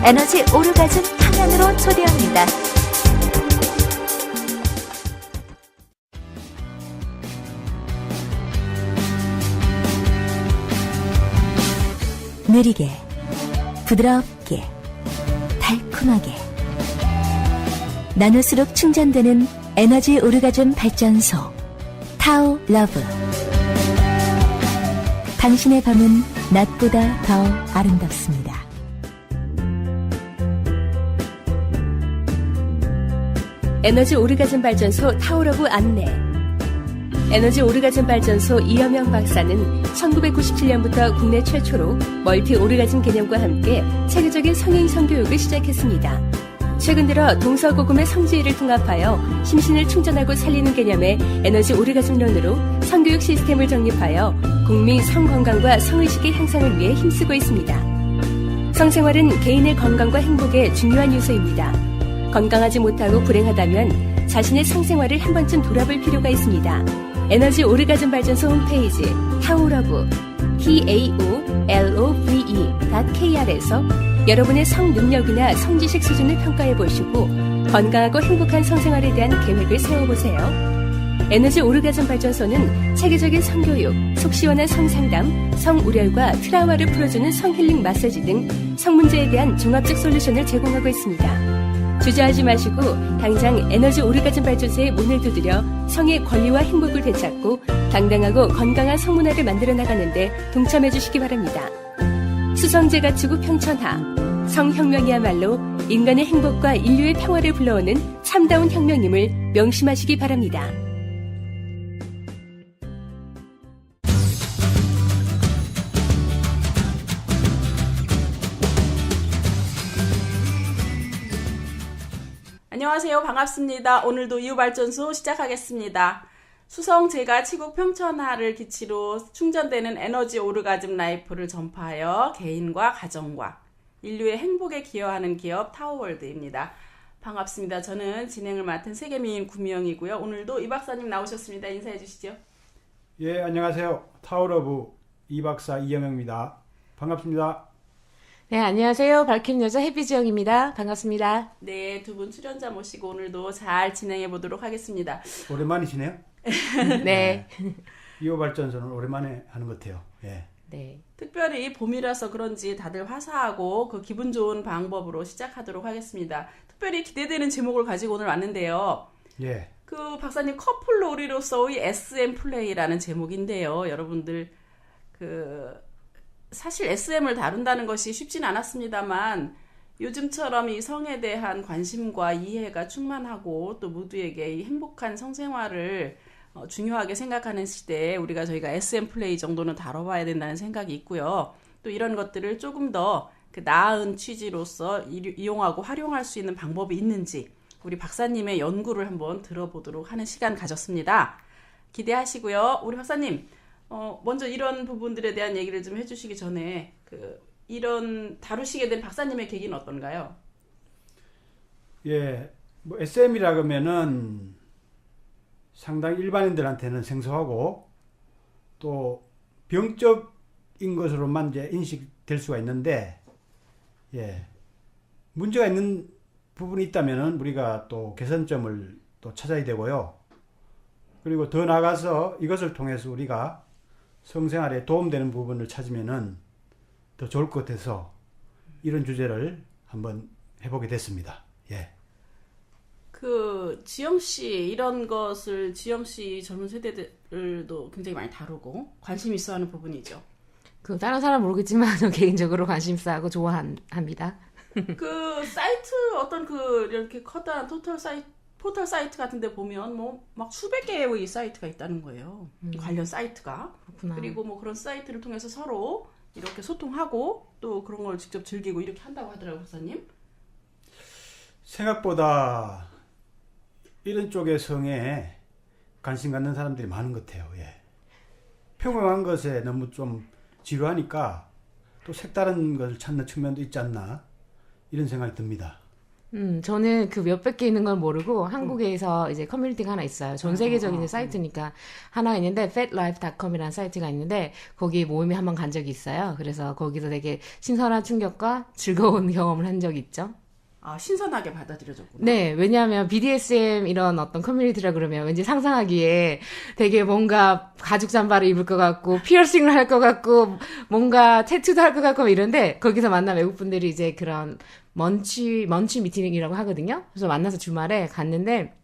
에너지 오르가즘 탕양으로 초대합니다. 느리게, 부드럽게, 달콤하게 나눌수록 충전되는 에너지 오르가즘 발전소 타오 러브. 당신의 밤은 낮보다 더 아름답습니다. 에너지 오르가즘 발전소 타오러브 안내. 에너지 오르가즘 발전소 이여명 박사는 1997년부터 국내 최초로 멀티 오르가즘 개념과 함께 체계적인 성인 성교육을 시작했습니다. 최근 들어 동서고금의 성지위를 통합하여 심신을 충전하고 살리는 개념의 에너지 오르가즘론으로 성교육 시스템을 정립하여 국민 성건강과 성의식의 향상을 위해 힘쓰고 있습니다. 성생활은 개인의 건강과 행복의 중요한 요소입니다. 건강하지 못하고 불행하다면 자신의 성생활을 한 번쯤 돌아볼 필요가 있습니다. 에너지 오르가즘 발전소 홈페이지 타오러브 taolove.kr에서 여러분의 성 능력이나 성지식 수준을 평가해 보시고 건강하고 행복한 성생활에 대한 계획을 세워보세요. 에너지 오르가즘 발전소는 체계적인 성교육, 속 시원한 성상담, 성우렬과 트라우마를 풀어주는 성힐링 마사지 등 성문제에 대한 종합적 솔루션을 제공하고 있습니다. 주저하지 마시고 당장 에너지 오르가즘 발전소에 문을 두드려 성의 권리와 행복을 되찾고 당당하고 건강한 성문화를 만들어 나가는데 동참해 주시기 바랍니다. 수성제 가축우 평천하. 성혁명이야말로 인간의 행복과 인류의 평화를 불러오는 참다운 혁명임을 명심하시기 바랍니다. 안녕하세요. 반갑습니다. 오늘도 이유발전소 시작하겠습니다. 수성 제가 치국 평천하를 기치로 충전되는 에너지 오르가즘 라이프를 전파하여 개인과 가정과 인류의 행복에 기여하는 기업 타오월드입니다. 반갑습니다. 저는 진행을 맡은 세계미인 구미영이고요. 오늘도 이 박사님 나오셨습니다. 인사해 주시죠. 예, 안녕하세요. 타오러브 이 박사 이여명입니다. 반갑습니다. 네, 안녕하세요. 밝힌 여자 해비지영입니다. 반갑습니다. 네, 두 분 출연자 모시고 오늘도 잘 진행해 보도록 하겠습니다. 오랜만이시네요. 네. 이호 발전소는 오랜만에 하는 것 같아요. 예. 네. 특별히 봄이라서 그런지 다들 화사하고 그 기분 좋은 방법으로 시작하도록 하겠습니다. 특별히 기대되는 제목을 가지고 오늘 왔는데요. 예. 그 박사님 커플 놀이로서의 SM 플레이라는 제목인데요. 여러분들 사실 SM을 다룬다는 것이 쉽진 않았습니다만 요즘처럼 이 성에 대한 관심과 이해가 충만하고 또 모두에게 이 행복한 성생활을 중요하게 생각하는 시대에 저희가 SM 플레이 정도는 다뤄봐야 된다는 생각이 있고요. 또 이런 것들을 조금 더 나은 취지로서 이용하고 활용할 수 있는 방법이 있는지 우리 박사님의 연구를 한번 들어보도록 하는 시간 가졌습니다. 기대하시고요. 우리 박사님 먼저 이런 부분들에 대한 얘기를 좀 해주시기 전에 이런 다루시게 된 박사님의 계기는 어떤가요? 예, 뭐 SM이라 그러면은 상당히 일반인들한테는 생소하고 또 병적인 것으로만 이제 인식될 수가 있는데, 예, 문제가 있는 부분이 있다면은 우리가 또 개선점을 또 찾아야 되고요. 그리고 더 나아가서 이것을 통해서 우리가 성생활에 도움되는 부분을 찾으면은 더 좋을 것 같아서 이런 주제를 한번 해보게 됐습니다. 예. 지영씨, 이런 것을 지영씨 젊은 세대들도 굉장히 많이 다루고 관심 있어 하는 부분이죠. 다른 사람 모르겠지만 저 개인적으로 관심사하고 좋아합니다. 사이트 이렇게 커다란 포털 사이트 같은 데 보면 막 수백 개의 사이트가 있다는 거예요. 관련 사이트가. 그렇구나. 그리고 그런 사이트를 통해서 서로 이렇게 소통하고 또 그런 걸 직접 즐기고 이렇게 한다고 하더라고요, 박사님. 생각보다 이런 쪽의 성에 관심 갖는 사람들이 많은 것 같아요. 예. 평범한 것에 너무 좀 지루하니까 또 색다른 것을 찾는 측면도 있지 않나 이런 생각이 듭니다. 저는 그 몇백 개 있는 걸 모르고 한국에서 이제 커뮤니티가 하나 있어요. 전 세계적인 사이트니까 하나 있는데 fatlife.com이라는 사이트가 있는데 거기 모임에 한번 간 적이 있어요. 그래서 거기서 되게 신선한 충격과 즐거운 경험을 한 적이 있죠. 아, 신선하게 받아들여졌구나. 네, 왜냐하면 BDSM 이런 어떤 커뮤니티라 그러면 왠지 상상하기에 되게 뭔가 가죽 잠바를 입을 것 같고 피어싱을 할 것 같고 뭔가 태투도 할 것 같고 이런데 거기서 만난 외국분들이 이제 그런 먼치 미팅이라고 하거든요. 그래서 만나서 주말에 갔는데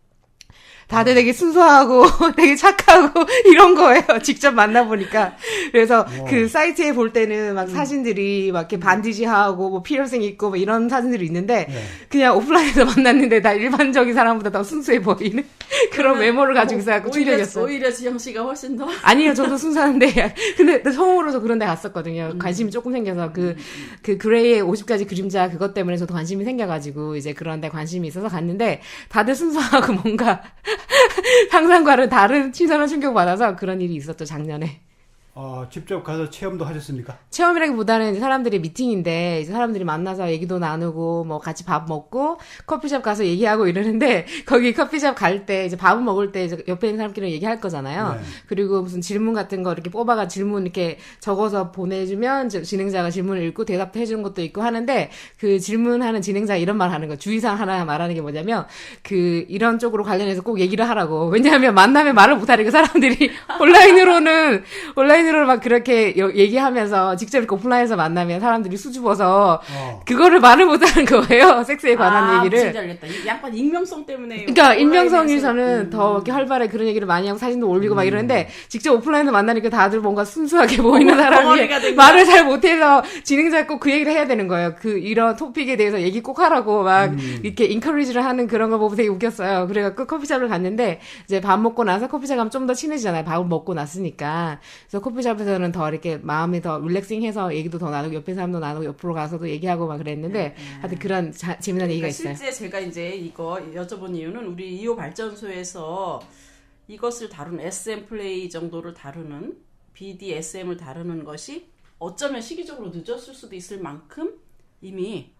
다들 되게 순수하고 되게 착하고 이런 거예요. 직접 만나보니까. 그래서 그 사이트에 볼 때는 막 사진들이 막 이렇게 반디지하고 뭐 피어싱 있고 뭐 이런 사진들이 있는데 그냥 오프라인에서 만났는데 다 일반적인 사람보다 더 순수해 보이는 그런 외모를 가지고 있어서 충격이었어요. 오히려 지영 씨가 훨씬 더. 아니요, 저도 순수한데. 근데 처음으로 저 그런 데 갔었거든요. 관심이 조금 생겨서 그 그레이의 50가지 그림자 그것 때문에 저도 관심이 생겨가지고 이제 그런 데 관심이 있어서 갔는데 다들 순수하고 뭔가 상상과는 다른 신선한 충격을 받아서 그런 일이 있었죠, 작년에. 직접 가서 체험도 하셨습니까? 체험이라기보다는 이제 사람들이 미팅인데 이제 사람들이 만나서 얘기도 나누고 뭐 같이 밥 먹고 커피숍 가서 얘기하고 이러는데 거기 커피숍 갈 때 이제 밥을 먹을 때 이제 옆에 있는 사람끼리 얘기할 거잖아요. 네. 그리고 무슨 질문 같은 거 이렇게 뽑아가 질문 이렇게 적어서 보내주면 진행자가 질문을 읽고 대답해 주는 것도 있고 하는데 그 질문하는 진행자 이런 말 하는 거 주의사항 하나 말하는 게 뭐냐면 그 이런 쪽으로 관련해서 꼭 얘기를 하라고. 왜냐하면 만나면 말을 못하니까 사람들이 온라인으로 막 그렇게 얘기하면서 직접 이렇게 오프라인에서 만나면 사람들이 수줍어서 그거를 말을 못하는 거예요. 섹스에 관한 얘기를. 진짜 알겠다. 약간 익명성 때문에. 그러니까 익명성에서는 더 이렇게 활발하게 그런 얘기를 많이 하고 사진도 올리고 막 이러는데 직접 오프라인에서 만나니까 다들 뭔가 순수하게 보이는 사람이 말을 잘 못해서 진행자가 꼭 그 얘기를 해야 되는 거예요. 이런 토픽에 대해서 얘기 꼭 하라고 막 이렇게 인커리지를 하는 그런 거 보고 되게 웃겼어요. 그래갖고 커피숍을 갔는데 이제 밥 먹고 나서 커피숍 가면 좀 더 친해지잖아요. 밥을 먹고 났으니까. 그래서 커피숍에서는 더 이렇게 마음이 더 릴렉싱해서 얘기도 더 나누고 옆에 사람도 나누고 옆으로 가서도 얘기하고 막 그랬는데 하여튼 그런 재미난 얘기가 있어요. 실제 제가 이제 이거 여쭤본 이유는 우리 2호 발전소에서 이것을 다룬 SM 플레이 정도를 다루는 BDSM을 다루는 것이 어쩌면 시기적으로 늦었을 수도 있을 만큼 이미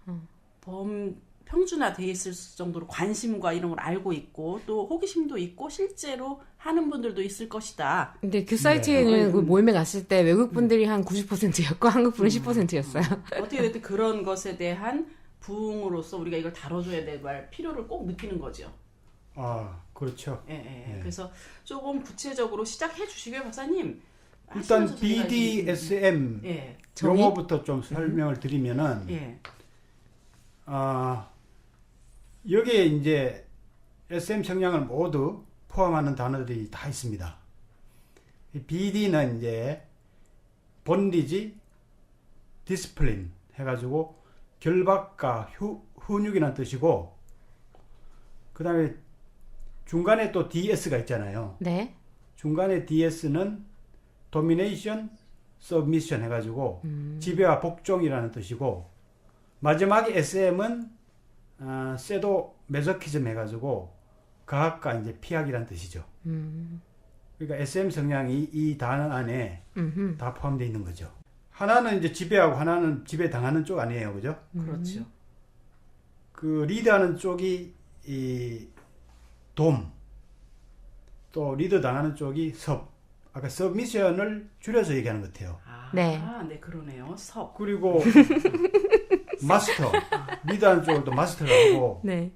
평준화돼 있을 정도로 관심과 이런 걸 알고 있고 또 호기심도 있고 실제로 하는 분들도 있을 것이다. 근데 그 사이트에는 그 모임에 갔을 때 외국 분들이 한 90%였고 한국 분은 10%였어요. 어떻게 됐든 그런 것에 대한 부흥으로서 우리가 이걸 다뤄줘야 될 필요를 꼭 느끼는 거죠. 그렇죠. 예. 그래서 조금 구체적으로 시작해 주시고요, 박사님. 일단 BDSM 용어부터 좀 설명을 드리면은 여기에 이제 SM 성향을 모두 포함하는 단어들이 다 있습니다. BD는 이제 본디지, 디스플린 해가지고 결박과 훈육이라는 뜻이고, 그 다음에 중간에 또 DS가 있잖아요. 네. 중간에 DS는 도미네이션, 서브미션 해가지고 지배와 복종이라는 뜻이고, 마지막에 SM은 세도 메소키즘 해가지고 가학과 이제 피학이라는 뜻이죠. 그러니까 SM 성향이 이 단어 안에 다 포함되어 있는 거죠. 하나는 이제 지배하고 하나는 지배당하는 쪽 아니에요, 그죠? 그렇죠. 그 리드하는 쪽이 이 돔, 또 리드 당하는 쪽이 섭. 아까 서브미션을 줄여서 얘기하는 것 같아요. 네. 네, 그러네요. 섭. 그리고 마스터, 리드하는 쪽은 또 마스터가 하고, 네.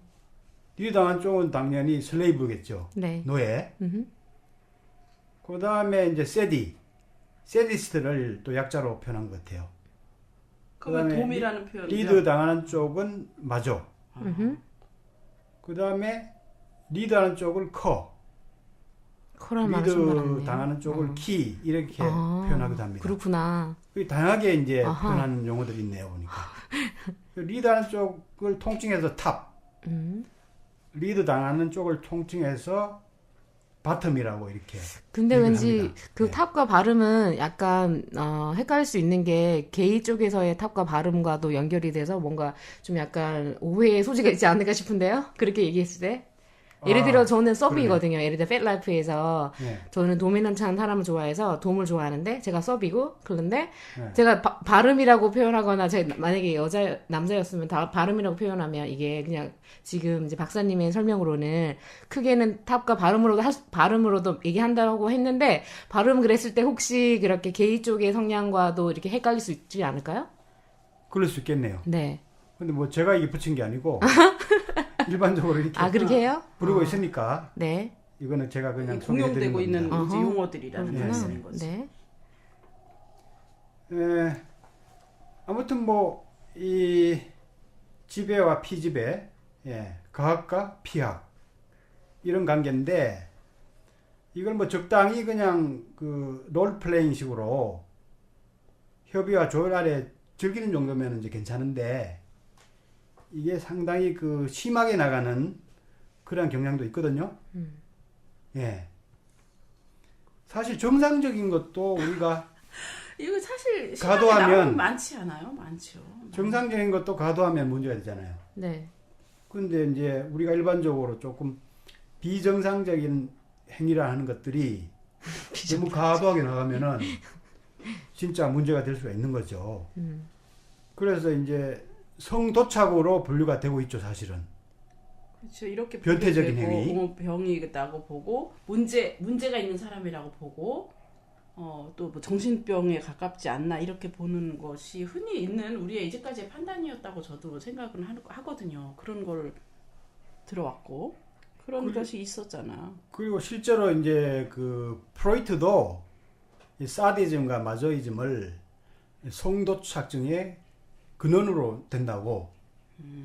리드하는 쪽은 당연히 슬레이브겠죠. 네. 노예. 그 다음에 이제 세디스트를 또 약자로 표현한 것 같아요. 그다음에 돔이라는 표현이죠. 리드 당하는 쪽은 마조. 그 다음에 리드하는 쪽을 리드 당하는 쪽을 키 이렇게 표현하기도 합니다. 그렇구나. 다양하게 이제 표현하는 용어들이 있네요, 보니까. 리드하는 쪽을 통칭해서 탑, 리드 당하는 쪽을 통칭해서 바텀이라고 이렇게. 근데 왠지 합니다. 그 탑과 발음은 약간 헷갈릴 수 있는 게 게이 쪽에서의 탑과 발음과도 연결이 돼서 뭔가 좀 약간 오해의 소지가 있지 않을까 싶은데요. 그렇게 얘기했을 때. 예를 아, 들어 저는 서비거든요. 예를 들어 팻라이프에서 예. 저는 도미넌트한 사람을 좋아해서 돔을 좋아하는데 제가 서비고 그런데 네. 제가 발음이라고 표현하거나 제가 만약에 남자였으면 발음이라고 표현하면 이게 그냥 지금 이제 박사님의 설명으로는 크게는 탑과 발음으로도 얘기한다고 했는데 발음 그랬을 때 혹시 그렇게 게이 쪽의 성향과도 이렇게 헷갈릴 수 있지 않을까요? 그럴 수 있겠네요. 네. 근데 뭐 제가 이게 붙인 게 아니고 일반적으로 이렇게 그렇게 해요? 부르고 있으니까 네. 이거는 제가 그냥 공용되고 소개해드린 있는 겁니다. 이제 어허. 용어들이라는 네. 말씀인 거죠. 네. 아무튼 뭐 이 지배와 피지배, 과학과 피학 이런 관계인데 이걸 뭐 적당히 그냥 그 롤플레잉 식으로 협의와 조율 아래 즐기는 정도면 이제 괜찮은데 이게 상당히 그 심하게 나가는 그런 경향도 있거든요. 예. 사실 정상적인 것도 우리가 이거 사실 가도하면- 나오면 많지 않아요? 많죠. 정상적인 것도 과도하면 문제가 되잖아요. 네. 근데 이제 우리가 일반적으로 조금 비정상적인 행위라 하는 것들이 너무 과도하게 나가면은 진짜 문제가 될 수가 있는 거죠. 그래서 이제 성도착으로 분류가 되고 있죠, 사실은. 그렇죠. 이렇게 변태적인 분류되고, 행위. 병이다고 보고 문제가 있는 사람이라고 보고 또 뭐 정신병에 가깝지 않나 이렇게 보는 것이 흔히 있는 우리의 이제까지의 판단이었다고 저도 생각은 하거든요. 그런 걸 들어왔고 그런 것이 있었잖아. 그리고 실제로 이제 그 프로이트도 이 사디즘과 마조이즘을 성도착증의 근원으로 된다고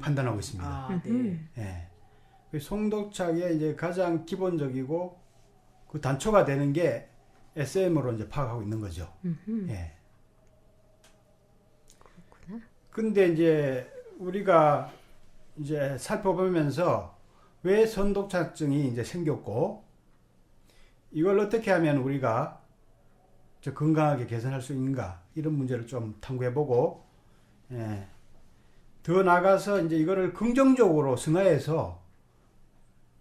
판단하고 있습니다. 아, 네. 예. 그 성도착의 이제 가장 기본적이고 그 단초가 되는 게 SM으로 이제 파악하고 있는 거죠. 예. 근데 이제 우리가 이제 살펴보면서 왜 성도착증이 이제 생겼고 이걸 어떻게 하면 우리가 건강하게 개선할 수 있는가 이런 문제를 좀 탐구해보고 더 나아가서 이제 이거를 긍정적으로 승화해서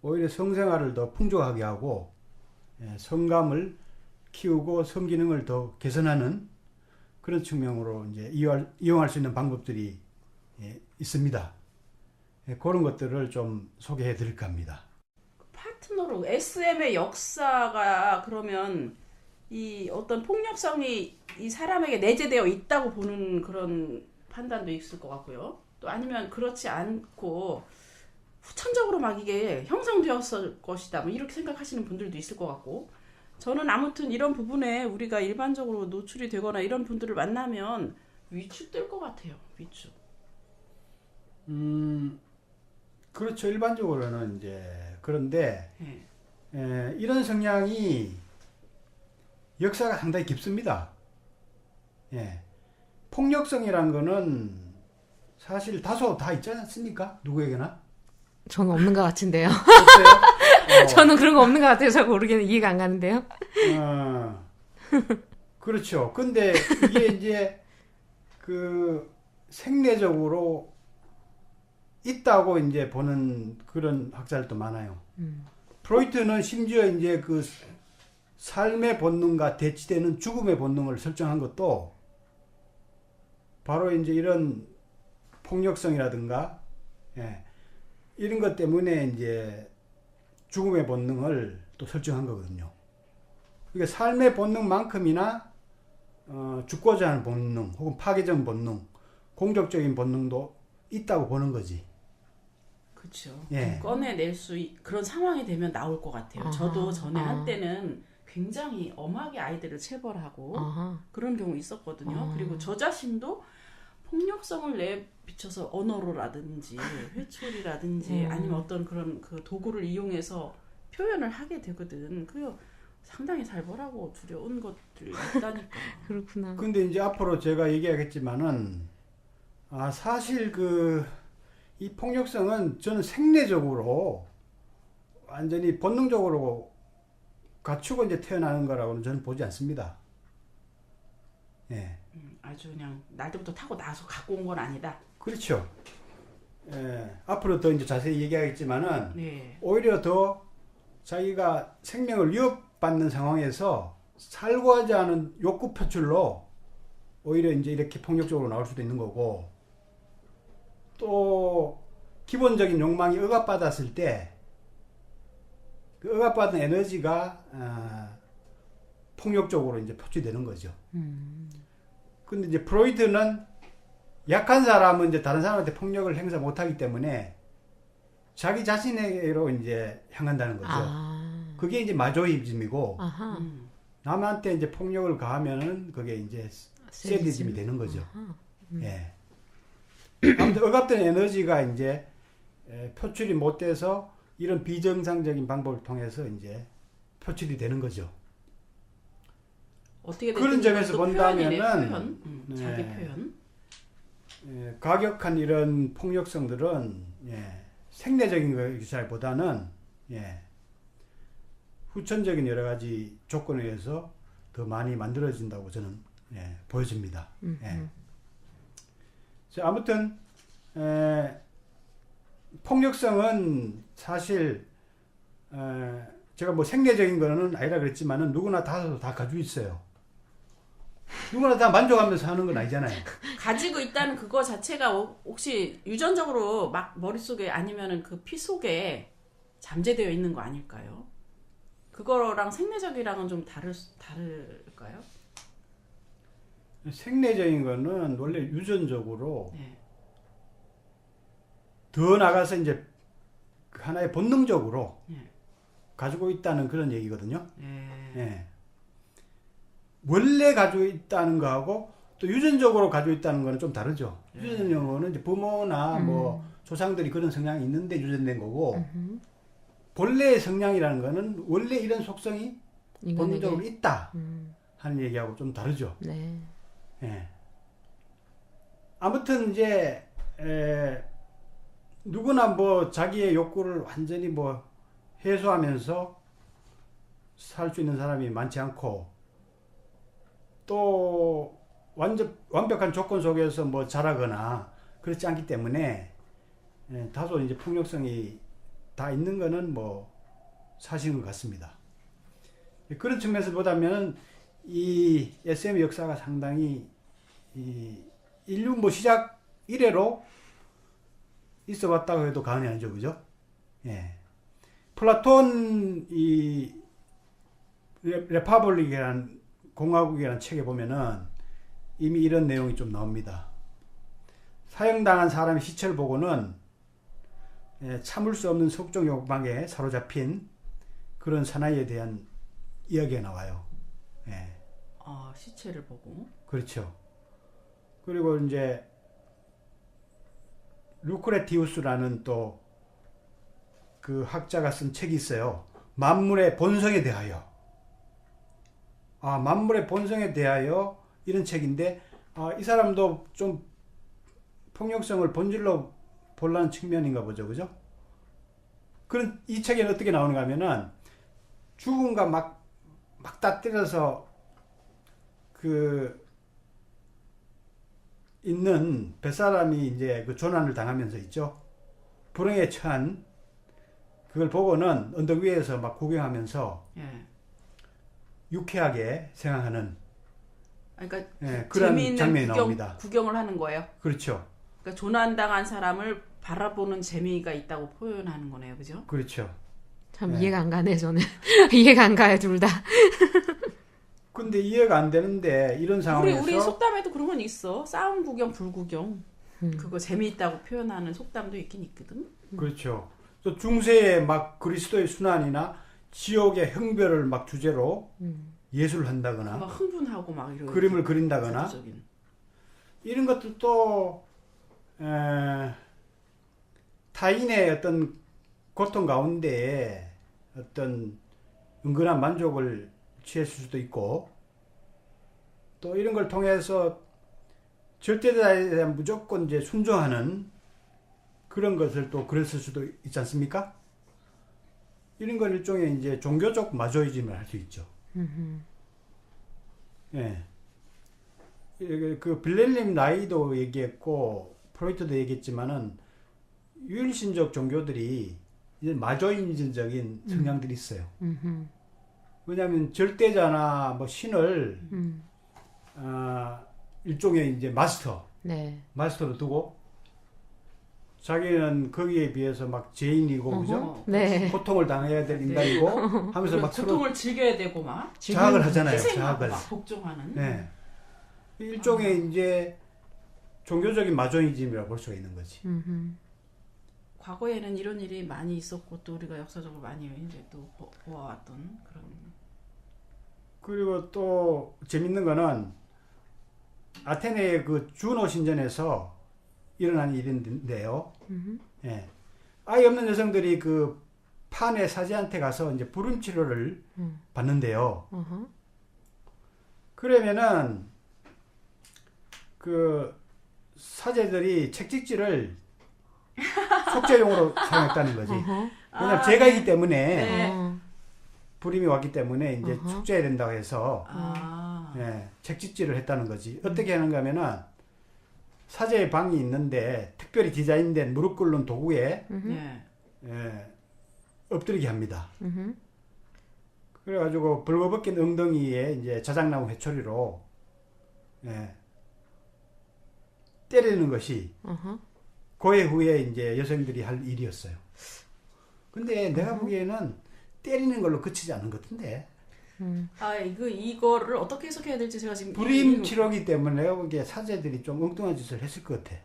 오히려 성생활을 더 풍족하게 하고 성감을 키우고 성기능을 더 개선하는 그런 측면으로 이제 이용할 수 있는 방법들이 있습니다. 그런 것들을 좀 소개해 드릴까 합니다. 파트너로 SM의 역사가 그러면 이 어떤 폭력성이 이 사람에게 내재되어 있다고 보는 그런 판단도 있을 것 같고요. 또 아니면 그렇지 않고 후천적으로 막 이게 형성되었을 것이다. 뭐 이렇게 생각하시는 분들도 있을 것 같고 저는 아무튼 이런 부분에 우리가 일반적으로 노출이 되거나 이런 분들을 만나면 위축될 것 같아요. 위축. 그렇죠. 일반적으로는 이제 그런데 네. 이런 성향이 역사가 상당히 깊습니다. 폭력성이란 거는 사실 다소 다 있지 않습니까? 누구에게나? 저는 없는 것 같은데요. 없어요? 저는 그런 거 없는 것 같아요. 잘 모르겠는 이해가 안 가는데요. 그렇죠. 근데 이게 이제 그 생내적으로 있다고 이제 보는 그런 학자들도 많아요. 프로이트는 심지어 이제 그 삶의 본능과 대치되는 죽음의 본능을 설정한 것도 바로 이제 이런 폭력성이라든가 이런 것 때문에 이제 죽음의 본능을 또 설정한 거거든요. 그러니까 삶의 본능만큼이나 죽고자 하는 본능 혹은 파괴적 본능, 공격적인 본능도 있다고 보는 거지. 그렇죠. 예. 꺼내낼 그런 상황이 되면 나올 것 같아요. 저도 전에 한때는 굉장히 엄하게 아이들을 체벌하고 그런 경우 있었거든요. 그리고 저 자신도 폭력성을 내비쳐서 언어로라든지 회초리라든지 아니면 어떤 그런 그 도구를 이용해서 표현을 하게 되거든. 그게 상당히 살벌하고 두려운 것들이 있다니까. 그렇구나. 근데 이제 앞으로 제가 얘기하겠지만은 사실 이 폭력성은 저는 생내적으로 완전히 본능적으로 갖추고 이제 태어나는 거라고는 저는 보지 않습니다. 예. 아주 그냥 날 때부터 타고 나서 갖고 온 건 아니다. 그렇죠. 앞으로 더 이제 자세히 얘기하겠지만은 네. 오히려 더 자기가 생명을 위협받는 상황에서 살고하지 않은 욕구 표출로 오히려 이제 이렇게 폭력적으로 나올 수도 있는 거고, 또 기본적인 욕망이 억압받았을 때 그 억압받은 에너지가 폭력적으로 이제 표출되는 거죠. 근데 이제 프로이트는 약한 사람은 이제 다른 사람한테 폭력을 행사 못하기 때문에 자기 자신에게로 이제 향한다는 거죠. 그게 이제 마조이즘이고, 아하. 남한테 이제 폭력을 가하면은 그게 이제 세디즘이 되는 거죠. 예. 아무튼 억압된 에너지가 이제 표출이 못 돼서 이런 비정상적인 방법을 통해서 이제 표출이 되는 거죠. 어떻게 그런 점에서 본다면은 표현. 네. 자기 표현. 과격한 이런 폭력성들은 생리적인 것이라기보다는 후천적인 여러 가지 조건에 의해서 더 많이 만들어진다고 저는 보여집니다. 자, 아무튼 폭력성은 사실 제가 뭐 생리적인 거는 아니라 그랬지만은 누구나 다 가지고 있어요. 누구나 다 만족하면서 하는 건 아니잖아요. 가지고 있다는 그거 자체가 혹시 유전적으로 막 머릿속에 아니면은 그 피 속에 잠재되어 있는 거 아닐까요? 그거랑 생리적이랑은 좀 다를까요? 생리적인 거는 원래 유전적으로 네. 더 나가서 이제 하나의 본능적으로 네. 가지고 있다는 그런 얘기거든요. 네. 예. 원래 가지고 있다는 거하고 또 유전적으로 가지고 있다는 거는 좀 다르죠. 유전적으로는 이제 부모나 뭐 조상들이 그런 성향이 있는데 유전된 거고, 본래의 성향이라는 거는 원래 이런 속성이 본능적으로 있다 하는 얘기하고 좀 다르죠. 네. 예. 아무튼 이제 누구나 뭐 자기의 욕구를 완전히 뭐 해소하면서 살 수 있는 사람이 많지 않고, 또 완벽한 조건 속에서 뭐 자라거나 그렇지 않기 때문에 다소 이제 폭력성이 다 있는 거는 뭐 사실인 것 같습니다. 그런 측면에서 보자면 이 SM 역사가 상당히 이 인류 뭐 시작 이래로 있어 왔다고 해도 과언이 아니죠. 그죠? 예. 플라톤 이 레파블릭이라는 공화국이라는 책에 보면은 이미 이런 내용이 좀 나옵니다. 사형당한 사람의 시체를 보고는 참을 수 없는 속적 욕망에 사로잡힌 그런 사나이에 대한 이야기가 나와요. 예. 시체를 보고. 그렇죠. 그리고 이제 루크레티우스라는 또 그 학자가 쓴 책이 있어요. 만물의 본성에 대하여. 만물의 본성에 대하여 이런 책인데, 이 사람도 좀 폭력성을 본질로 보려는 측면인가 보죠. 그죠? 그런 이 책에는 어떻게 나오는가 하면은 죽음과 막 다 때려서 있는 뱃사람이 이제 그 조난을 당하면서 있죠. 불행에 처한 그걸 보고는 언덕 위에서 막 구경하면서 유쾌하게 생각하는 그러니까 그런 재미있는 장면이 나옵니다. 구경을 하는 거예요. 그렇죠. 그러니까 조난당한 사람을 바라보는 재미가 있다고 표현하는 거네요. 그죠? 그렇죠. 참 이해가 안 가네, 저는. 이해가 안 가요, 둘 다. 근데 이해가 안 되는데 이런 상황에서 우리 속담에도 그런 건 있어. 싸움 구경, 불구경. 그거 재미있다고 표현하는 속담도 있긴 있거든. 그렇죠. 또 중세에 막 그리스도의 순환이나 지옥의 형별을 막 주제로 예술을 한다거나 막 흥분하고 막 이런 그림을 그린다거나 구조적인. 이런 것들도 타인의 어떤 고통 가운데 어떤 은근한 만족을 취했을 수도 있고, 또 이런 걸 통해서 절대자에 대한 무조건 이제 순종하는 그런 것을 또 그랬을 수도 있지 않습니까? 이런 건 일종의 이제 종교적 마조이즘을 할 수 있죠. 예. 그 빌렐림 라이도 얘기했고 프로이트도 얘기했지만은 유일신적 종교들이 이제 마조인전적인 성향들이 있어요. 음흠. 왜냐하면 절대자나 뭐 신을 음. 일종의 이제 네. 마스터로 두고 자기는 거기에 비해서 막 죄인이고 그죠? 네. 고통을 당해야 될 인간이고 하면서 막 서로 고통을 즐겨야 되고 막 자학을 하잖아요. 희생하고 자학을. 막 복종하는. 네. 일종의 이제 종교적인 마조이즘이라고 볼 수가 있는 거지. 음흠. 과거에는 이런 일이 많이 있었고 또 우리가 역사적으로 많이 이제 또 보아왔던 그런. 그리고 또 재밌는 거는 아테네의 그 주노 신전에서 일어난 일인데요. 예. 아이 없는 여성들이 그 판의 사제한테 가서 이제 불임 치료를 받는데요. 어허. 그러면은 그 사제들이 책찍질을 속죄용으로 사용했다는 거지. 왜냐면 죄가이기 때문에 네. 어. 불임이 왔기 때문에 이제 어허. 속죄해야 된다고 해서 예, 책찍질을 했다는 거지. 어떻게 하는가 하면은 사제의 방이 있는데 특별히 디자인된 무릎 꿇는 도구에 예. 예, 엎드리게 합니다. 음흠. 그래가지고 벌거벗긴 엉덩이에 이제 자작나무 회초리로 예, 때리는 것이 어허. 고해 후에 이제 여성들이 할 일이었어요. 근데 내가 보기에는 때리는 걸로 그치지 않은 것 같은데 이거를 어떻게 해석해야 될지 제가 지금 불임 치료기 때문에 내가 보기에 사제들이 좀 엉뚱한 짓을 했을 것 같아.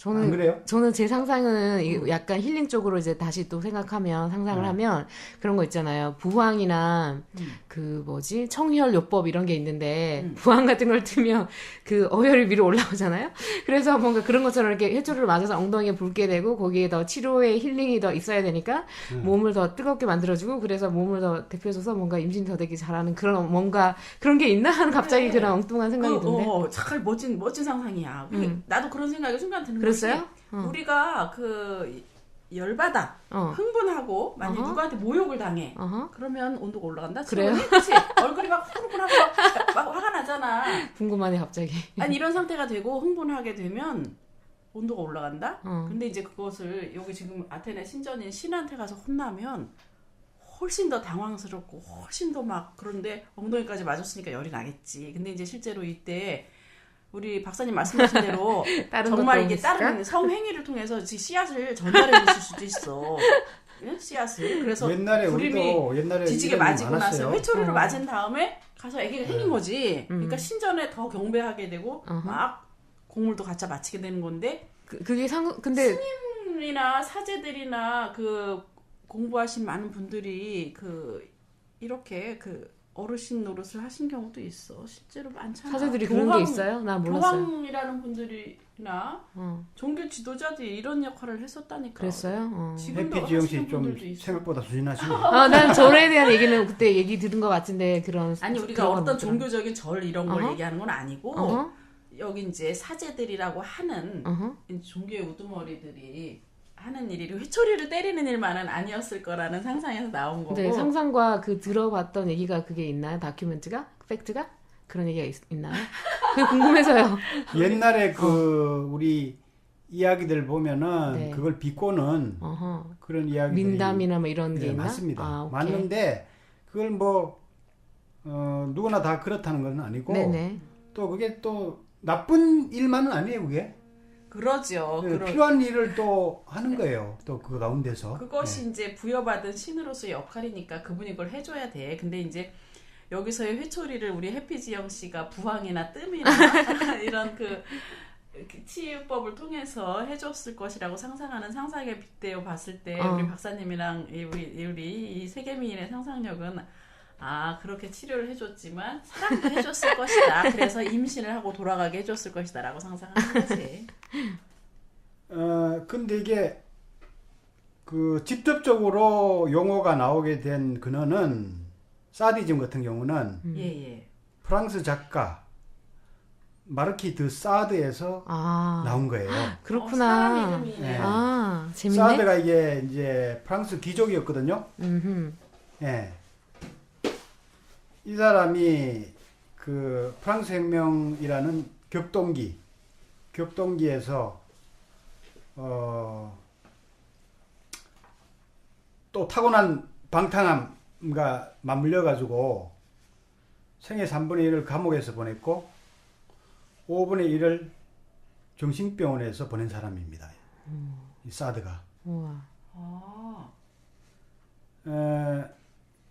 안 그래요? 저는 제 상상은 약간 힐링 쪽으로 이제 다시 또 생각하면 상상을 하면 그런 거 있잖아요. 부항이나 그 뭐지 청혈요법 이런 게 있는데 부항 같은 걸 뜨면 그 어혈이 위로 올라오잖아요. 그래서 뭔가 그런 것처럼 이렇게 회초리를 맞아서 엉덩이에 붉게 되고 거기에 더 치료의 힐링이 더 있어야 되니까 몸을 더 뜨겁게 만들어주고 그래서 몸을 더 데펴줘서 뭔가 임신 더 되기 잘하는 그런 뭔가 그런 게 있나 하는 갑자기 그런 엉뚱한 생각이 드는데. 참 멋진 상상이야. 나도 그런 생각이 순간 드는 그랬어요? 것이 우리가 그 열받아 흥분하고 만약 누구한테 모욕을 당해 그러면 온도가 올라간다. 그래요? 그치? 얼굴이 막 후끈하고 막 화가 나잖아. 궁금하네 갑자기. 아니 이런 상태가 되고 흥분하게 되면 온도가 올라간다. 근데 이제 그것을 여기 지금 아테네 신전인 신한테 가서 혼나면 훨씬 더 당황스럽고 훨씬 더 막 그런데 엉덩이까지 맞았으니까 열이 나겠지. 근데 이제 실제로 이때 우리 박사님 말씀하신 대로 정말 이게 다른 성행위를 통해서 씨앗을 전달해 줄 수도 있어. 예? 씨앗을. 그래서 옛날에 우리도 옛날에 뒤지게 이런 일이 맞이고 나서 많았어요. 회초리를 맞은 다음에 가서 아기가 생긴 거지. 그러니까 신전에 더 경배하게 되고 막 공물도 갖다 바치게 되는 건데 그게 근데 스님이나 사제들이나 그 공부하신 많은 분들이 그 이렇게 그 어르신 노릇을 하신 경우도 있어. 실제로 많잖아. 사제들이 그런 게 있어요? 나 몰랐어요. 교황이라는 분들이나 종교 지도자들이 이런 역할을 했었다니까. 그랬어요? 지금도 해피지영 씨 하시는 좀 분들도 있어. 생각보다 수진하시네. 난 절에 대한 얘기는 그때 얘기 들은 것 같은데 그런 아니 우리가 그런 건 어떤 못 종교적인 절 이런 걸 어허. 얘기하는 건 아니고 어허. 여기 이제 사제들이라고 하는 어허. 종교의 우두머리들이 하는 일이 회초리를 때리는 일만은 아니었을 거라는 상상에서 나온 거고. 네, 상상과 그 들어봤던 얘기가 그게 있나요? 다큐멘트가? 팩트가? 그런 얘기가 있나요? 그게 궁금해서요. 옛날에 그 우리 이야기들 보면은 네. 그걸 비꼬는 어허. 그런 이야기들이 민담이나 뭐 이런 게 네, 있나? 맞습니다. 아, 오케이. 맞는데 그걸 뭐 누구나 다 그렇다는 건 아니고 네네. 또 그게 또 나쁜 일만은 아니에요 그게. 그러죠. 네, 필요한 일을 또 하는 거예요. 또 그 가운데서. 그것이 이제 부여받은 신으로서의 역할이니까 그분이 그걸 해줘야 돼. 근데 이제 여기서의 회초리를 우리 해피지영 씨가 부항이나 뜸이나 이런 그 치유법을 통해서 해줬을 것이라고 상상하는 상상에 빗대어 봤을 때 우리 박사님이랑 우리 이 세계미인의 상상력은 그렇게 치료를 해줬지만 사랑도 해줬을 것이다. 그래서 임신을 하고 돌아가게 해줬을 것이다라고 상상하는 거지. 근데 이게 그 직접적으로 용어가 나오게 된 근원은 사디즘 같은 경우는 예. 프랑스 작가 마르키 드 사드에서 나온 거예요. 그렇구나. 사람 이름이네. 네. 재밌네. 사드가 이게 이제 프랑스 귀족이었거든요. 예. 이 사람이 그 프랑스 혁명이라는 격동기에서 또 타고난 방탕함과 맞물려 가지고 생애 3분의 1을 감옥에서 보냈고 5분의 1을 정신병원에서 보낸 사람입니다. 이 사드가. 우와. 아,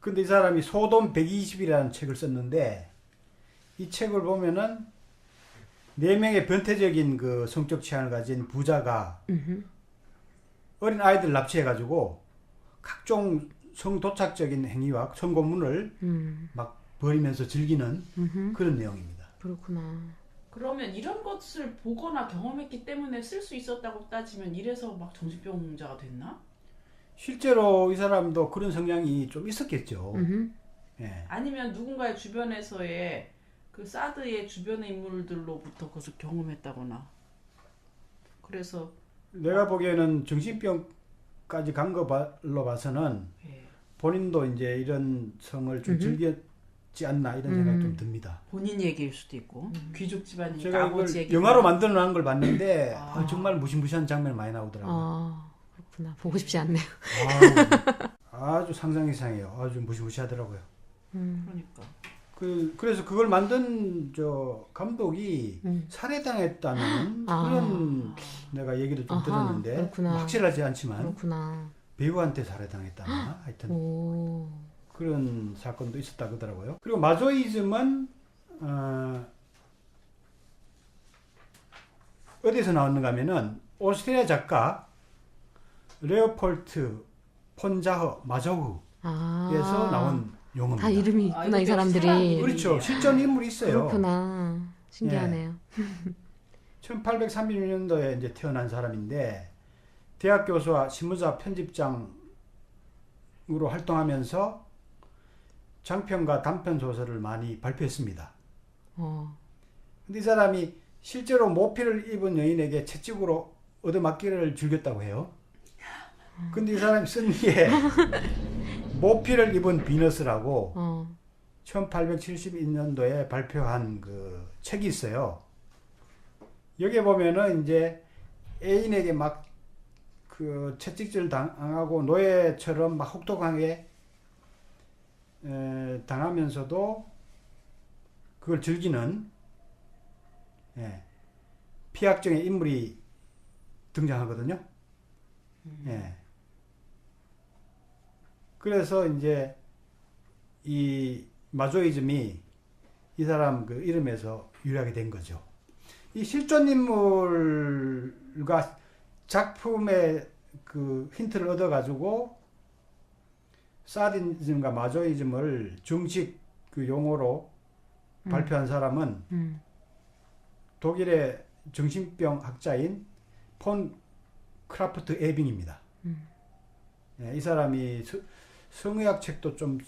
근데 이 사람이 소돔 120이라는 책을 썼는데 이 책을 보면은 4명의 변태적인 그 성적 취향을 가진 부자가 어린 아이들 납치해가지고 각종 성도착적인 행위와 성고문을 막 벌이면서 즐기는 그런 내용입니다. 그렇구나. 그러면 이런 것을 보거나 경험했기 때문에 쓸 수 있었다고 따지면 이래서 막 정신병자가 됐나? 실제로 이 사람도 그런 성향이 좀 있었겠죠. 예. 아니면 누군가의 주변에서의 그 사드의 주변의 인물들로부터 그것을 경험했다거나. 그래서 내가 보기에는 정신병까지 간 걸로 봐서는 예, 본인도 이제 이런 성을 좀 즐겼지 않나 이런 생각이 좀 듭니다. 본인 얘기일 수도 있고 귀족 집안이니까 제가 아버지 이걸 얘기. 영화로 만들어 놓은 걸 봤는데 아. 정말 무시무시한 장면이 많이 나오더라고요. 아, 그렇구나. 보고 싶지 않네요. 아주 상상 이상해요. 아주 무시무시하더라고요. 그러니까. 그래서 그걸 만든 저 감독이 살해당했다는 그런 내가 얘기도 좀 아하, 들었는데 그렇구나. 확실하지 않지만 그렇구나. 배우한테 살해당했다나 하여튼 오. 그런 사건도 있었다 그러더라고요. 그리고 마조이즘은 어디서 나왔는가 하면은 오스트리아 작가 레오폴트 폰 자허 마조흐에서 아. 나온 용어입니다. 다 이름이 있구나, 이거 이 사람들이. 사람이- 그렇죠. 실존 인물이 있어요. 그렇구나. 신기하네요. 1836년도에 이제 태어난 사람인데 대학 교수와 신문사 편집장으로 활동하면서 장편과 단편 소설을 많이 발표했습니다. 근데 이 사람이 실제로 모피를 입은 여인에게 채찍으로 얻어맞기를 즐겼다고 해요. 근데 이 사람이 쓴 게 모피를 입은 비너스라고 1872년도에 발표한 그 책이 있어요. 여기에 보면은 이제 애인에게 막 그 채찍질 당하고 노예처럼 막 혹독하게 당하면서도 그걸 즐기는 피약정의 인물이 등장하거든요. 예. 그래서 이제 이 마조이즘이 이 사람 그 이름에서 유래하게 된 거죠. 이 실존 인물과 작품의 그 힌트를 얻어가지고 사디즘과 마조이즘을 정식 그 용어로 발표한 사람은 독일의 정신병 학자인 폰 크라프트 에빙입니다. 예, 이 사람이 성의학 책도 좀